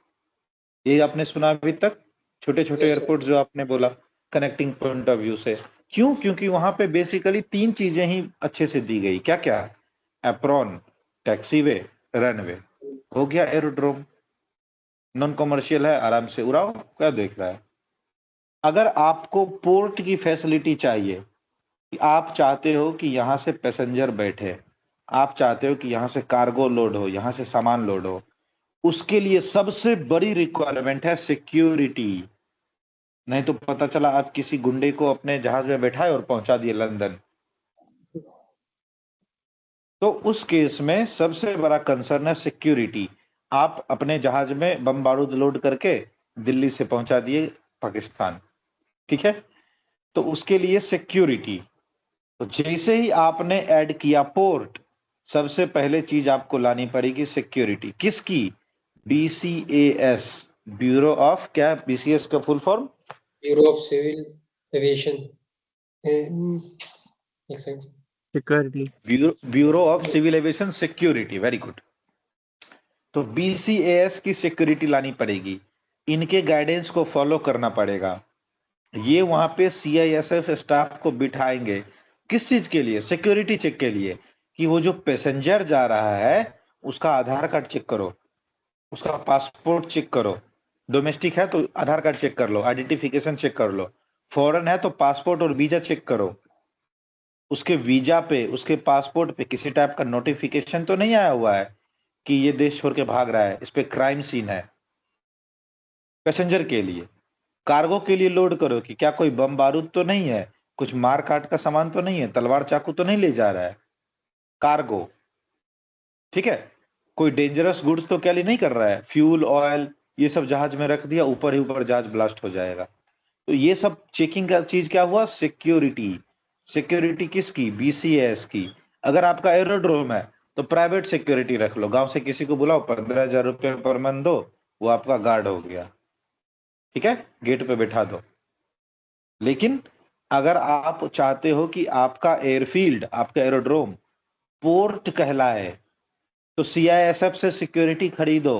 ये आपने सुना अभी तक, छोटे छोटे यस सर। एयरपोर्ट जो आपने बोला कनेक्टिंग पॉइंट ऑफ व्यू से। क्यों? क्योंकि वहां पे बेसिकली तीन चीजें ही अच्छे से दी गई। क्या क्या? एप्रॉन, टैक्सीवे, रनवे, हो गया एरोड्रोम। नॉन कॉमर्शियल है, आराम से उड़ाओ, क्या देख रहा है। अगर आपको पोर्ट की फैसिलिटी चाहिए, कि आप चाहते हो कि यहां से पैसेंजर बैठे, आप चाहते हो कि यहां से कार्गो लोड हो, यहां से सामान लोड हो, उसके लिए सबसे बड़ी रिक्वायरमेंट है सिक्योरिटी। नहीं तो पता चला आप किसी गुंडे को अपने जहाज में बैठाए और पहुंचा दिए लंदन, तो उस केस में सबसे बड़ा कंसर्न है सिक्योरिटी। आप अपने जहाज में बम बारूद लोड करके दिल्ली से पहुंचा दिए पाकिस्तान, ठीक है, तो उसके लिए सिक्योरिटी। तो जैसे ही आपने ऐड किया पोर्ट, सबसे पहले चीज आपको लानी पड़ेगी सिक्योरिटी। किसकी? बीसीएएस, ब्यूरो ऑफ, क्या बीसीएस का full form? Bureau of civil aviation, एक second. Security. Bureau of civil aviation security, very good. तो बीसीएएस की सिक्योरिटी लानी पड़ेगी, इनके गाइडेंस को फॉलो करना पड़ेगा। ये वहां पे सीआईएसएफ स्टाफ को बिठाएंगे, किस चीज के लिए? सिक्योरिटी चेक के लिए, कि वो जो पैसेंजर जा रहा है उसका आधार कार्ड चेक करो, उसका पासपोर्ट चेक करो, डोमेस्टिक है तो आधार कार्ड चेक कर लो, आइडेंटिफिकेशन चेक कर लो, फॉरेन है तो पासपोर्ट और वीजा चेक करो, उसके वीजा पे, उसके पासपोर्ट पे किसी टाइप का नोटिफिकेशन तो नहीं आया हुआ है कि ये देश छोड़ के भाग रहा है, इस पे क्राइम सीन है। पैसेंजर के लिए। कार्गो के लिए लोड करो कि क्या कोई बम बारूद तो नहीं है, कुछ मार काट का सामान तो नहीं है, तलवार चाकू तो नहीं ले जा रहा है, कार्गो, ठीक है। कोई डेंजरस गुड्स तो कैरी नहीं कर रहा है, फ्यूल ऑयल ये सब जहाज में रख दिया, ऊपर ही ऊपर जहाज ब्लास्ट हो जाएगा। तो ये सब चेकिंग का चीज क्या हुआ? सिक्योरिटी। सिक्योरिटी किसकी? बीसीएस की। अगर आपका एरोड्रोम है तो प्राइवेट सिक्योरिटी रख लो, गांव से किसी को बुलाओ, 15,000 रुपये पर मंथ दो, वो आपका गार्ड हो गया, ठीक है, गेट पे बैठा दो। लेकिन अगर आप चाहते हो कि आपका एयरफील्ड, आपका एरोड्रोम पोर्ट कहलाए, तो सीआईएसएफ से सिक्योरिटी खरीदो,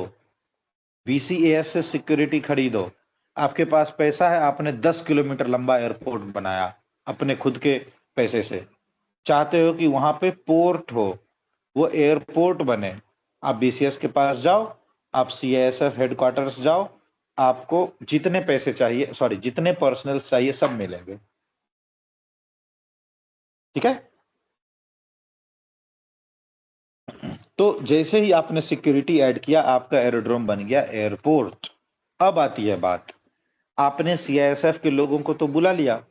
बीसीएएस से सिक्योरिटी खरीदो। आपके पास पैसा है, आपने 10 किलोमीटर लंबा एयरपोर्ट बनाया अपने खुद के पैसे से, चाहते हो कि वहां पे पोर्ट हो, वो एयरपोर्ट बने, आप बीसीएस के पास जाओ, आप सीआईएसएफ हेडक्वार्टर्स जाओ, आपको जितने पैसे चाहिए, सॉरी जितने पर्सनल चाहिए सब मिलेंगे, ठीक है। तो जैसे ही आपने सिक्योरिटी ऐड किया, आपका एरोड्रोम बन गया एयरपोर्ट। अब आती है बात, आपने सीआईएसएफ के लोगों को तो बुला लिया,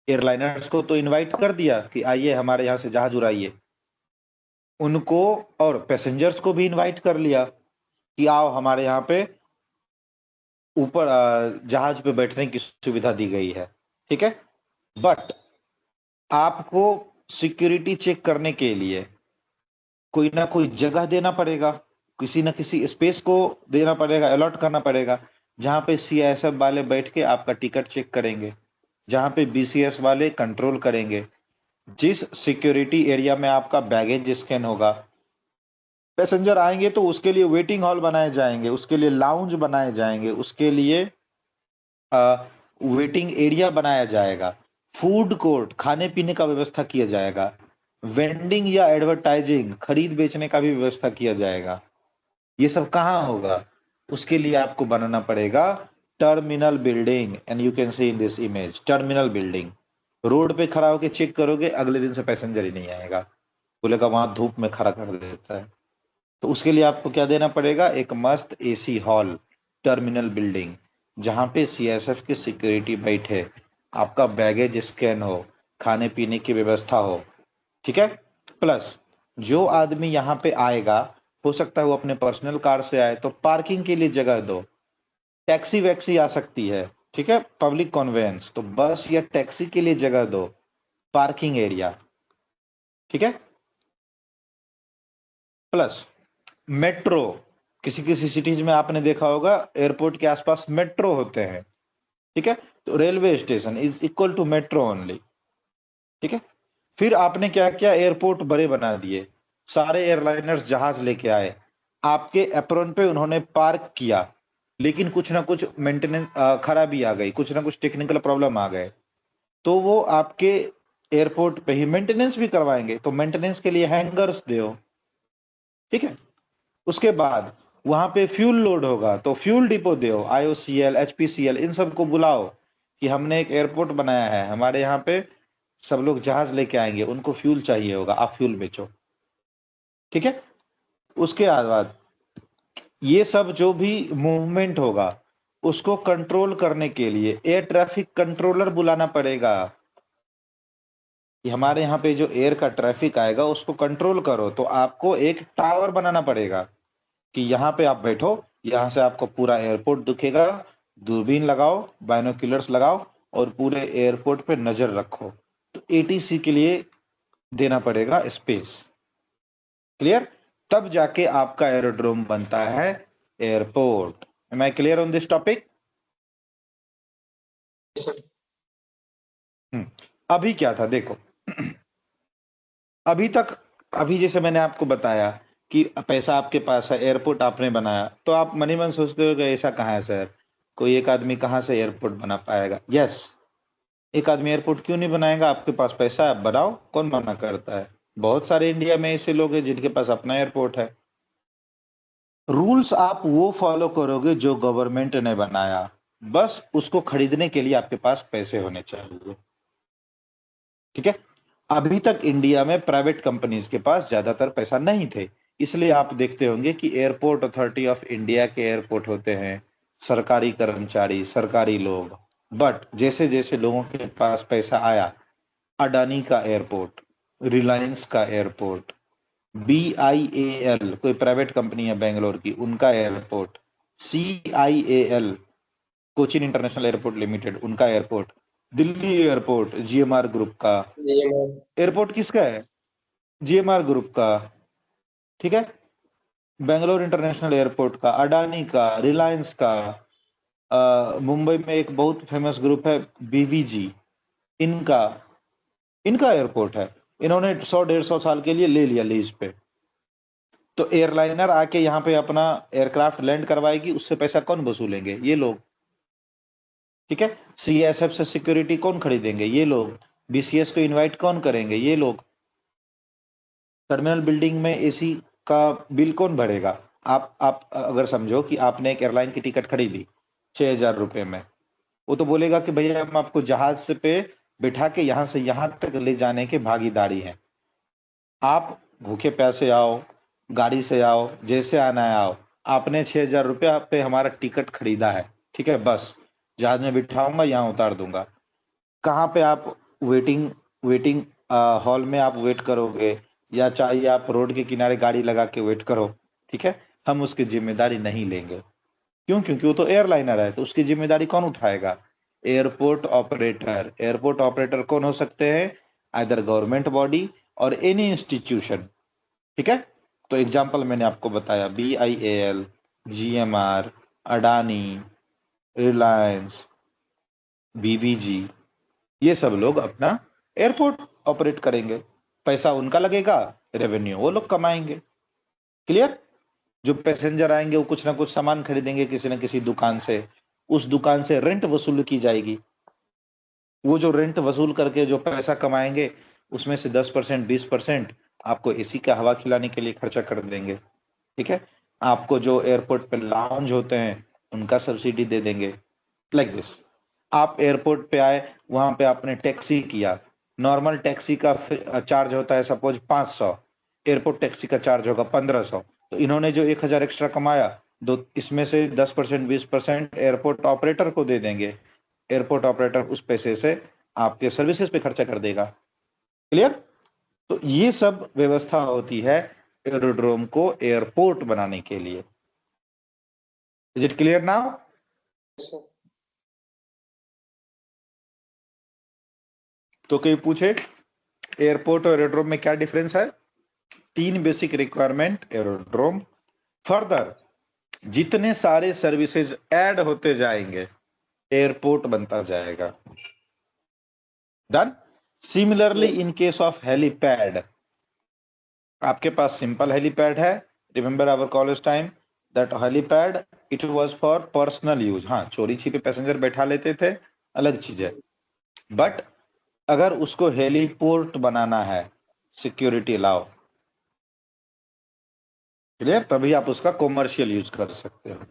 एयरलाइनर्स को तो इनवाइट कर दिया कि आइए हमारे यहाँ से जहाज उड़ाइए, उनको और पैसेंजर्स को भी इनवाइट कर लिया कि आओ हमारे यहाँ पे ऊपर जहाज पे बैठने की सुविधा दी गई है, ठीक है। बट आपको सिक्योरिटी चेक करने के लिए कोई ना कोई जगह देना पड़ेगा, किसी ना किसी स्पेस को देना पड़ेगा, अलॉट करना पड़ेगा। जहाँ पे सीआईएसएफ वाले बैठ के आपका टिकट चेक करेंगे, जहाँ पे बीसीएस वाले कंट्रोल करेंगे, जिस सिक्योरिटी एरिया में आपका बैगेज स्कैन होगा, पैसेंजर आएंगे तो उसके लिए वेटिंग हॉल बनाए जाएंगे, उसके लिए लाउंज बनाए जाएंगे, उसके लिए वेटिंग एरिया बनाया जाएगा, फूड कोर्ट खाने पीने का व्यवस्था किया जाएगा, वेंडिंग या एडवर्टाइजिंग खरीद बेचने का भी व्यवस्था किया जाएगा। ये सब कहाँ होगा? उसके लिए आपको बनाना पड़ेगा terminal building, and you can C in this image terminal building. Road पे खड़ा होकर चेक करोगे, अगले दिन से पैसेंजर ही नहीं आएगा, बोलेगा वहां धूप में खड़ा कर देता है। तो उसके लिए आपको क्या देना पड़ेगा? एक मस्त एसी हॉल, टर्मिनल बिल्डिंग, जहां पे सीएसएफ की सिक्योरिटी बैठे, आपका बैगेज स्कैन हो, खाने पीने की व्यवस्था हो, ठीक है। प्लस जो आदमी यहाँ पे आएगा, हो सकता है वो अपने पर्सनल कार से आए, तो पार्किंग के लिए जगह दो। टैक्सी वैक्सी आ सकती है, ठीक है, पब्लिक कन्वेंस, तो बस या टैक्सी के लिए जगह दो, पार्किंग एरिया, ठीक है। प्लस मेट्रो, किसी किसी सिटीज में आपने देखा होगा एयरपोर्ट के आसपास मेट्रो होते हैं, ठीक है, तो railway station is equal to metro only, ठीक है। फिर आपने क्या किया? एयरपोर्ट बड़े बना दिए, सारे एयरलाइनर्स जहाज लेके आए, आपके एप्रोन पे उन्होंने पार्क किया, लेकिन कुछ ना कुछ मेंटेनेंस खराबी आ गई, कुछ ना कुछ टेक्निकल प्रॉब्लम आ गए, तो वो आपके एयरपोर्ट पे ही मेंटेनेंस भी करवाएंगे, तो मेंटेनेंस के लिए हैंगर्स दो, ठीक है। उसके बाद वहां पे फ्यूल लोड होगा, तो फ्यूल डिपो दो, आईओसीएल एचपीसीएल इन सबको बुलाओ कि हमने एक एयरपोर्ट बनाया है, हमारे यहाँ पे सब लोग जहाज लेके आएंगे, उनको फ्यूल चाहिए होगा, आप फ्यूल बेचो, ठीक है। उसके बाद ये सब जो भी मूवमेंट होगा उसको कंट्रोल करने के लिए एयर ट्रैफिक कंट्रोलर बुलाना पड़ेगा कि हमारे यहाँ पे जो एयर का ट्रैफिक आएगा उसको कंट्रोल करो। तो आपको एक टावर बनाना पड़ेगा कि यहाँ पे आप बैठो, यहाँ से आपको पूरा एयरपोर्ट दिखेगा, दूरबीन लगाओ, बाइनोक्यूलर्स लगाओ और पूरे एयरपोर्ट पे नजर रखो। तो एटीसी के लिए देना पड़ेगा स्पेस, क्लियर? तब जाके आपका एरोड्रोम बनता है airport. Am I clear on this topic? अभी क्या था देखो, अभी तक, अभी जैसे मैंने आपको बताया कि पैसा आपके पास है, एयरपोर्ट आपने बनाया, तो आप मनी मन सोचते हो कि ऐसा कहाँ है सर, कोई एक आदमी कहाँ से एयरपोर्ट बना पाएगा? यस, एक आदमी एयरपोर्ट क्यों नहीं बनाएगा? आपके पास पैसा है, आप बनाओ, कौन मना करता है? बहुत सारे इंडिया में ऐसे लोग हैं जिनके पास अपना एयरपोर्ट है। रूल्स आप वो फॉलो करोगे जो गवर्नमेंट ने बनाया, बस उसको खरीदने के लिए आपके पास पैसे होने चाहिए, ठीक है। अभी तक इंडिया में प्राइवेट कंपनीज के पास ज्यादातर पैसा नहीं थे, इसलिए आप देखते होंगे कि एयरपोर्ट अथॉरिटी ऑफ इंडिया के एयरपोर्ट होते हैं सरकारी कर्मचारी, सरकारी लोग। बट जैसे जैसे लोगों के पास पैसा आया, अडानी का एयरपोर्ट, रिलायंस का एयरपोर्ट, BIAL कोई प्राइवेट कंपनी है बेंगलोर की, उनका airport, CIAL Cochin international airport limited, उनका airport, Delhi airport GMR group का एयरपोर्ट, किसका है? GMR ग्रुप का, ठीक है। बेंगलोर इंटरनेशनल एयरपोर्ट का, अडानी का, रिलायंस का, मुंबई में एक बहुत फेमस ग्रुप है BVG, इनका इनका एयरपोर्ट है। इन्होंने 100-150 साल के लिए ले लिया लीज पे। तो एयरलाइनर आके यहाँ पे अपना एयरक्राफ्ट लैंड करवाएगी, उससे पैसा कौन वसूलेंगे? ये लोग, ठीक है। सीएसएफ से सिक्योरिटी कौन खरीदेंगे? ये लोग। बीसीएस को इनवाइट कौन करेंगे? ये लोग। टर्मिनल बिल्डिंग में एसी का बिल कौन भरेगा? आप अगर समझो कि आपने एक एयरलाइन की टिकट खरीदी 6,000 रुपए में, वो तो बोलेगा कि भैया हम आपको जहाज से पे बिठा के यहाँ से यहाँ तक ले जाने के भागीदारी हैं, आप भूखे प्यासे आओ, गाड़ी से आओ, जैसे आना है आओ, आपने 6,000 रुपया पे हमारा टिकट खरीदा है, ठीक है, बस जहाज में बिठाऊंगा, यहाँ उतार दूंगा। कहाँ पे आप वेटिंग वेटिंग हॉल में आप वेट करोगे, या चाहिए आप रोड के किनारे गाड़ी लगा के वेट करो, ठीक है, हम उसकी जिम्मेदारी नहीं लेंगे। क्यों? क्योंकि वो तो एयरलाइनर है, तो उसकी जिम्मेदारी कौन उठाएगा? Airport operator. एयरपोर्ट ऑपरेटर कौन हो सकते हैं? आइदर गवर्नमेंट बॉडी और एनी इंस्टीट्यूशन, ठीक है। तो एग्जाम्पल मैंने आपको बताया BIAL, GMR, Adani, Reliance, BVG, ये सब लोग अपना एयरपोर्ट ऑपरेट करेंगे, पैसा उनका लगेगा, रेवेन्यू वो लोग कमाएंगे। क्लियर? जो पैसेंजर आएंगे वो कुछ ना कुछ सामान खरीदेंगे किसी न किसी दुकान से, उस दुकान से रेंट वसूल की जाएगी, वो जो रेंट वसूल करके जो पैसा कमाएंगे उसमें से 10% 20% आपको एसी का हवा खिलाने के लिए खर्चा कर देंगे। ठीक है? आपको जो एयरपोर्ट पे लाउंज होते हैं उनका सब्सिडी दे देंगे। लाइक दिस, आप एयरपोर्ट पे आए, वहां पे आपने टैक्सी किया, नॉर्मल टैक्सी का चार्ज होता है सपोज 500, एयरपोर्ट टैक्सी का चार्ज होगा 1500, तो इन्होंने जो 1000 एक्स्ट्रा कमाया, दो इसमें से 10% 20% एयरपोर्ट ऑपरेटर को दे देंगे, एयरपोर्ट ऑपरेटर उस पैसे से आपके सर्विसेज पे खर्चा कर देगा। क्लियर? तो ये सब व्यवस्था होती है एरोड्रोम को एयरपोर्ट बनाने के लिए। Is it clear now? तो कोई पूछे एयरपोर्ट और एरोड्रोम में क्या डिफरेंस है? 3 बेसिक रिक्वायरमेंट एरोड्रोम। फर्दर जितने सारे सर्विसेज ऐड होते जाएंगे एयरपोर्ट बनता जाएगा। Done? Similarly in case of helipad, आपके पास सिंपल हेलीपैड है, remember our college time that helipad it was for personal use. हाँ, चोरी छिपे पैसेंजर बैठा लेते थे, अलग चीज है, बट अगर उसको हेलीपोर्ट बनाना है, सिक्योरिटी लाओ, क्लियर, तभी आप उसका कॉमर्शियल यूज कर सकते हो,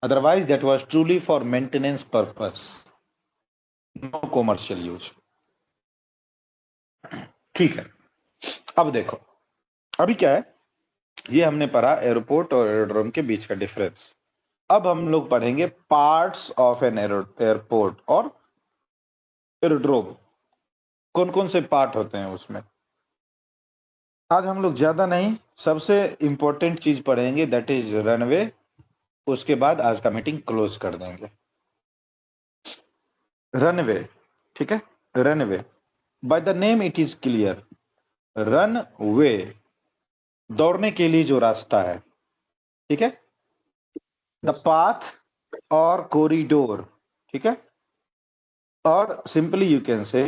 otherwise that was truly for maintenance purpose, no commercial use. ठीक है, अब देखो, अभी क्या है, ये हमने पढ़ा एयरपोर्ट और एरोड्रोम के बीच का डिफरेंस। अब हम लोग पढ़ेंगे पार्ट्स ऑफ एन एयरपोर्ट और एरोड्रोम, कौन कौन से पार्ट होते हैं उसमें। आज हम लोग ज्यादा नहीं, सबसे इंपॉर्टेंट चीज पढ़ेंगे दैट इज रनवे, उसके बाद आज का मीटिंग क्लोज कर देंगे। रनवे, ठीक है, runway by the name it is clear, runway दौड़ने के लिए जो रास्ता है, ठीक है, द पाथ और कॉरिडोर, ठीक है, और simply you can say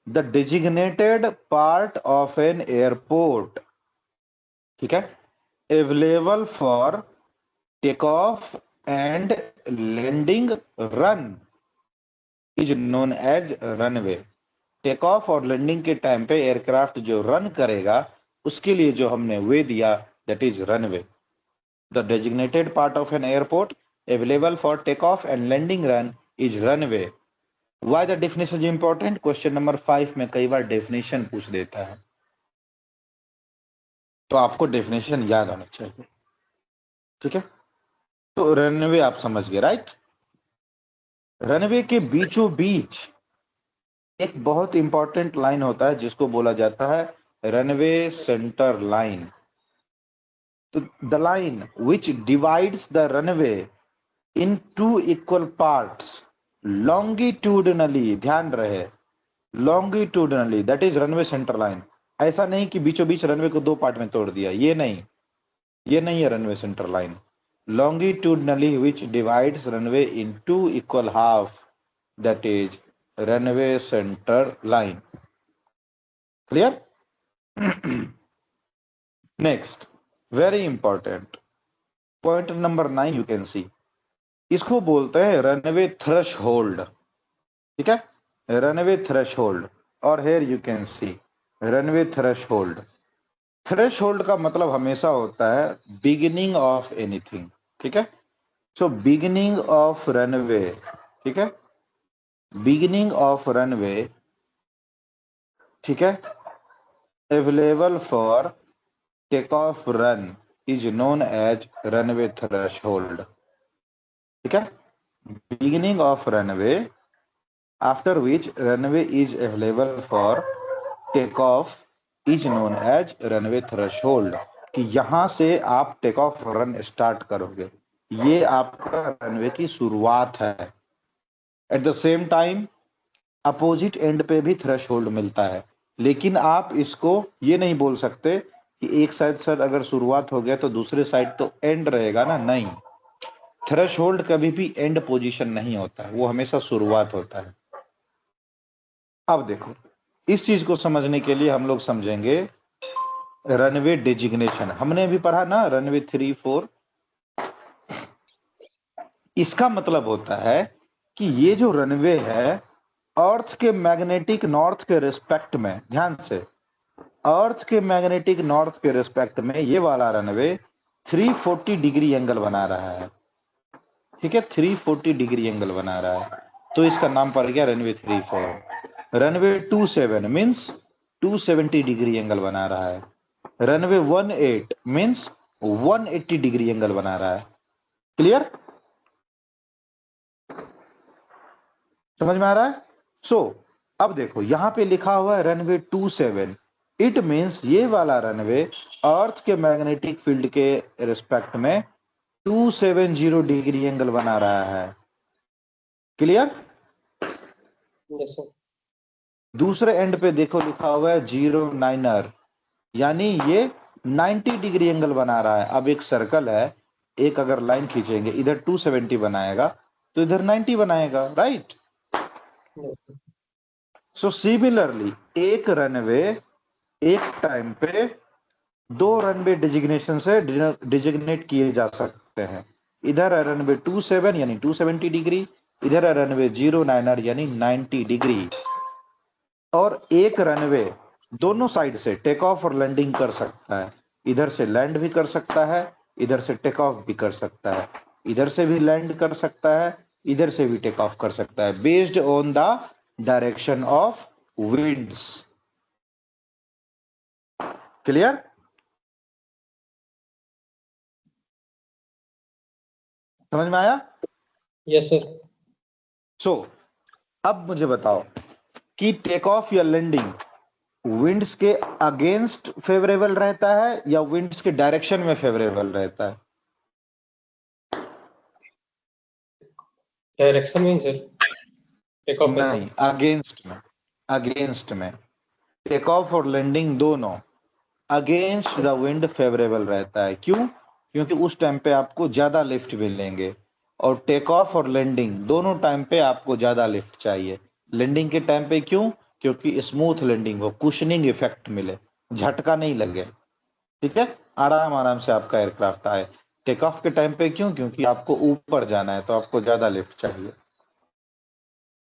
the designated part of an airport, ठीक है, available for take off and landing run is known as runway. Take off और लैंडिंग के टाइम पे एयरक्राफ्ट जो रन करेगा उसके लिए जो हमने वे दिया that is runway. The designated part of an airport available for take off and landing run is runway. Why the definition is important? Question number 5 में कई बार डेफिनेशन पूछ देता है, तो आपको डेफिनेशन याद होना चाहिए। ठीक है, तो रनवे आप समझ गए, राइट? रनवे के बीचों बीच एक बहुत इंपॉर्टेंट लाइन होता है जिसको बोला जाता है रनवे सेंटर लाइन। तो the line which divides the runway in two equal parts longitudinally, ध्यान रहे, longitudinally that is runway centre line. ऐसा नहीं कि बीचों बीच रनवे को 2 पार्ट में तोड़ दिया, ये नहीं, ये नहीं है runway centre line. Longitudinally which divides runway in two equal half that is runway centre line. Clear? Next, very important point number 9 you can see, इसको बोलते हैं रनवे थ्रेशहोल्ड। ठीक है, रनवे थ्रेशहोल्ड, और here you can see runway threshold. Threshold का मतलब हमेशा होता है बिगिनिंग ऑफ एनीथिंग। ठीक है, सो बिगिनिंग ऑफ रनवे, ठीक है, बिगिनिंग ऑफ रनवे, ठीक है, available for take off run is known as runway threshold. ठीक है, beginning of runway after which runway is available for take off is known as runway threshold, कि यहां से आप टेक ऑफ रन स्टार्ट करोगे, ये आपका रनवे की शुरुआत है। At the same time opposite and पे भी थ्रेशहोल्ड मिलता है, लेकिन आप इसको ये नहीं बोल सकते कि एक साइड सर अगर शुरुआत हो गया तो दूसरे साइड तो एंड रहेगा ना, नहीं, थ्रेशोल्ड कभी भी एंड पोजीशन नहीं होता है, वो हमेशा शुरुआत होता है। अब देखो, इस चीज को समझने के लिए हम लोग समझेंगे रनवे डेजिग्नेशन। हमने अभी पढ़ा ना रनवे 3, 4। इसका मतलब होता है कि ये जो रनवे है अर्थ के मैग्नेटिक नॉर्थ के रिस्पेक्ट में, ध्यान से, अर्थ के मैग्नेटिक नॉर्थ के रिस्पेक्ट में ये वाला रनवे 340 डिग्री एंगल बना रहा है। ठीक है, 340 डिग्री एंगल बना रहा है, तो इसका नाम पड़ गया runway 34। Runway 27 means 270 degree angle बना रहा है। रनवे 18 मीन्स 180 डिग्री एंगल बना रहा है। क्लियर, समझ में आ रहा है? सो अब देखो यहां पे लिखा हुआ है रनवे 27, इट मीन्स ये वाला रनवे अर्थ के मैग्नेटिक फील्ड के रिस्पेक्ट में 270 डिग्री एंगल बना रहा है। क्लियर? Yes sir. दूसरे एंड पे देखो लिखा हुआ है 09er, यानी ये 90 डिग्री एंगल बना रहा है। अब एक सर्कल है, एक अगर लाइन खींचेंगे, इधर 270 बनाएगा तो इधर 90 बनाएगा, राइट? सो सिमिलरली एक रनवे एक टाइम पे दो रनवे डिजिग्नेशन से डिजिग्नेट किए जा सकते हैं। इधर है रनवे 27 यानी 270 डिग्री, इधर है रनवे 09er यानी 90 डिग्री। और एक रनवे दोनों साइड से टेक ऑफ और लैंडिंग कर सकता है। इधर से लैंड भी कर सकता है, इधर से टेक ऑफ भी कर सकता है, इधर से भी लैंड कर सकता है, इधर से भी टेक ऑफ कर सकता है, based on the direction of winds. Clear? समझ में आया? Yes sir. सो अब मुझे बताओ कि टेक ऑफ या लैंडिंग विंड्स के अगेंस्ट फेवरेबल रहता है या विंड्स के डायरेक्शन में फेवरेबल रहता है? डायरेक्शन में ही सर, टेक ऑफ नहीं, अगेंस्ट में। अगेंस्ट में टेक ऑफ और लैंडिंग दोनों अगेंस्ट द विंड फेवरेबल रहता है। क्यों? क्योंकि उस टाइम पे आपको ज्यादा लिफ्ट मिलेंगे, और टेक ऑफ और लैंडिंग दोनों टाइम पे आपको ज्यादा लिफ्ट चाहिए। लैंडिंग के टाइम पे क्यों? क्योंकि स्मूथ लैंडिंग हो, कुशनिंग इफेक्ट मिले, झटका नहीं लगे। ठीक है, आराम आराम से आपका एयरक्राफ्ट आए। टेक ऑफ के टाइम पे क्यों? क्योंकि आपको ऊपर जाना है तो आपको ज्यादा लिफ्ट चाहिए।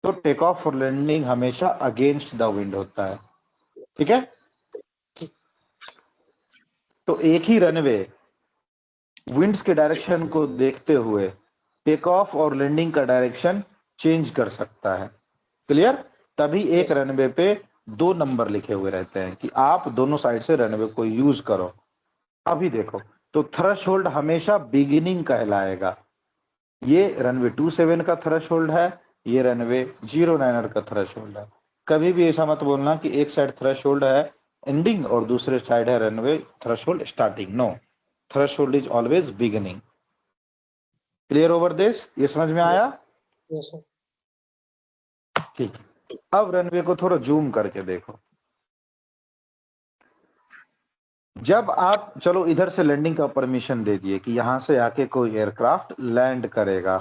तो टेक ऑफ और लैंडिंग हमेशा अगेंस्ट द विंड होता है। ठीक है, तो एक ही रनवे विंड्स के डायरेक्शन को देखते हुए टेक ऑफ और लैंडिंग का डायरेक्शन चेंज कर सकता है। क्लियर? तभी एक Yes. रनवे पे दो नंबर लिखे हुए रहते हैं कि आप दोनों साइड से रनवे को यूज करो। अभी देखो, तो थ्रेशोल्ड हमेशा बिगिनिंग कहलाएगा। ये रनवे 27 का थ्रेशोल्ड है, ये रनवे 09er का थ्रेशोल्ड है। कभी भी ऐसा मत बोलना कि एक साइड थ्रेशोल्ड है एंडिंग और दूसरे साइड है runway threshold starting. No, threshold is always beginning. Clear over this? ये समझ में आया? Yes, sir. ठीक, अब रनवे को थोड़ा जूम करके देखो। जब आप, चलो इधर से लैंडिंग का परमिशन दे दिए कि यहां से आके कोई एयरक्राफ्ट लैंड करेगा,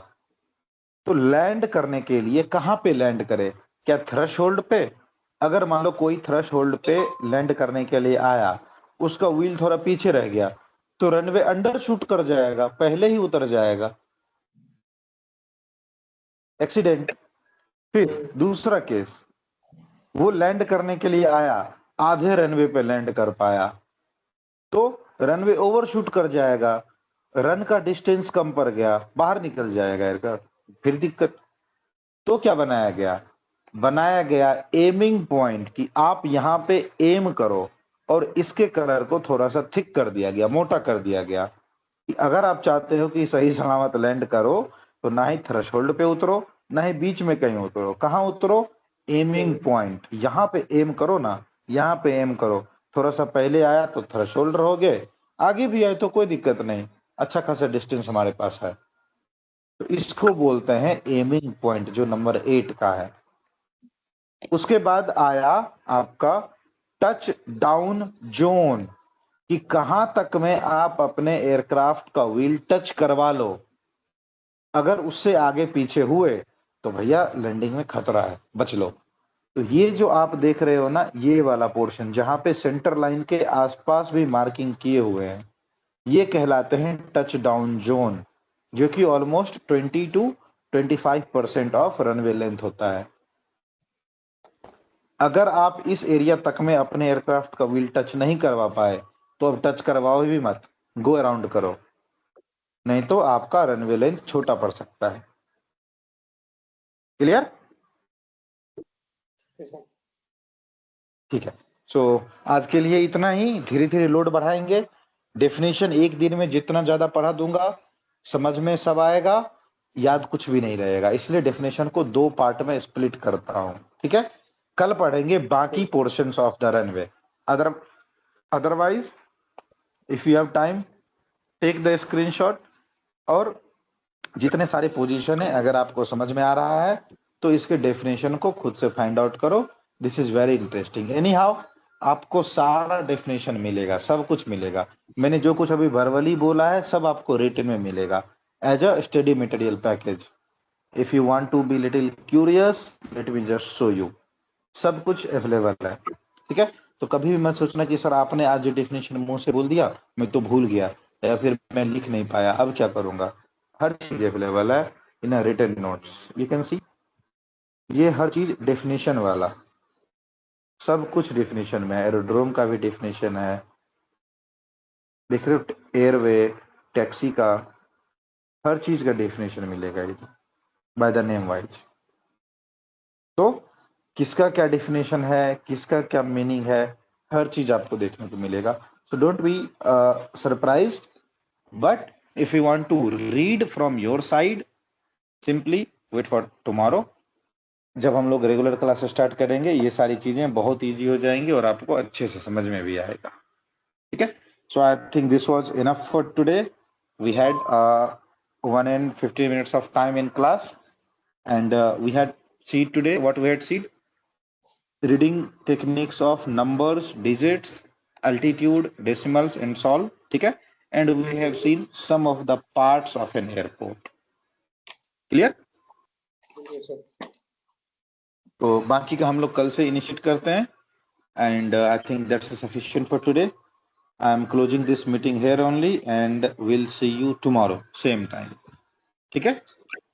तो लैंड करने के लिए कहां पे लैंड करे? क्या थ्रेशोल्ड पे? अगर मान लो कोई थ्रेशोल्ड पे लैंड करने के लिए आया, उसका व्हील थोड़ा पीछे रह गया, तो रनवे अंडर शूट कर जाएगा, पहले ही उतर जाएगा, एक्सीडेंट। फिर दूसरा केस, वो लैंड करने के लिए आया, आधे रनवे पे लैंड कर पाया, तो रनवे ओवरशूट कर जाएगा, रन का डिस्टेंस कम पड़ गया, बाहर निकल जाएगा एयरक्राफ्ट, फिर दिक्कत। तो क्या बनाया गया? बनाया गया एमिंग पॉइंट, कि आप यहां पे एम करो, और इसके कलर को थोड़ा सा थिक कर दिया गया, मोटा कर दिया गया, कि अगर आप चाहते हो कि सही सलामत लैंड करो, तो ना ही थ्रेशोल्ड पे उतरो, ना ही बीच में कहीं उतरो। कहां उतरो? एमिंग पॉइंट, यहां पे एम करो ना, यहां पे एम करो। थोड़ा सा पहले आया तो थ्रेशोल्ड रहोगे, आगे भी आए तो कोई दिक्कत नहीं, अच्छा खासा डिस्टेंस हमारे पास है। तो इसको बोलते हैं एमिंग पॉइंट, जो नंबर 8 का है। उसके बाद आया आपका टच डाउन जोन, कि कहां तक में आप अपने एयरक्राफ्ट का व्हील टच करवा लो। अगर उससे आगे पीछे हुए तो भैया लैंडिंग में खतरा है, बच लो। तो ये जो आप देख रहे हो ना, ये वाला पोर्शन जहां पे सेंटर लाइन के आसपास भी मार्किंग किए हुए हैं, ये कहलाते हैं टच डाउन जोन, जो कि almost 20 to 25% of runway length होता है। अगर आप इस एरिया तक में अपने एयरक्राफ्ट का व्हील टच नहीं करवा पाए तो अब टच करवाओ भी मत, गो अराउंड करो, नहीं तो आपका रनवे लेंथ छोटा पड़ सकता है। क्लियर? ठीक है। सो आज के लिए इतना ही, धीरे धीरे लोड बढ़ाएंगे। डेफिनेशन एक दिन में जितना ज्यादा पढ़ा दूंगा समझ में सब आएगा, याद कुछ भी नहीं रहेगा, इसलिए डेफिनेशन को 2 पार्ट में स्प्लिट करता हूं। ठीक है, कल पढ़ेंगे बाकी portions of the runway. Otherwise if you have time take the screenshot, और जितने सारे पोजीशन है अगर आपको समझ में आ रहा है तो इसके डेफिनेशन को खुद से फाइंड आउट करो। This is very interesting. Any how आपको सारा डेफिनेशन मिलेगा, सब कुछ मिलेगा। मैंने जो कुछ अभी वर्बली बोला है सब आपको रिटन में मिलेगा as a study material package. If you want to be little curious let me just show you, सब कुछ अवेलेबल है। ठीक है, तो कभी भी मत सोचना कि सर आपने आज जो डेफिनेशन मुंह से बोल दिया मैं तो भूल गया या फिर मैं लिख नहीं पाया, अब क्या करूंगा। हर चीज अवेलेबल है in a written notes, you can see. ये हर चीज डेफिनेशन वाला, सब कुछ डेफिनेशन में है। एरोड्रोम का भी डेफिनेशन है, देख रहे हो, एयरवे, टैक्सी का, हर चीज का डेफिनेशन मिलेगा इधर बाय द नेम वाइज। तो किसका क्या डेफिनेशन है, किसका क्या मीनिंग है, हर चीज आपको देखने को मिलेगा। So don't be surprised, but if you want to read from your side simply wait for tomorrow. जब हम लोग रेगुलर क्लास स्टार्ट करेंगे ये सारी चीजें बहुत इजी हो जाएंगी और आपको अच्छे से समझ में भी आएगा। ठीक है, so I think this was enough for today. We had 1 and 15 minutes of time in class, and we had seen today what we had seen: reading techniques of numbers, digits, altitude, decimals and solve. ठीक है, and we have seen some of the parts of an airport. Clear? तो बाकी का हम लोग कल से initiate करते हैं, and I think that's sufficient for today. I am closing this meeting here only and we'll see you tomorrow same time. ठीक है?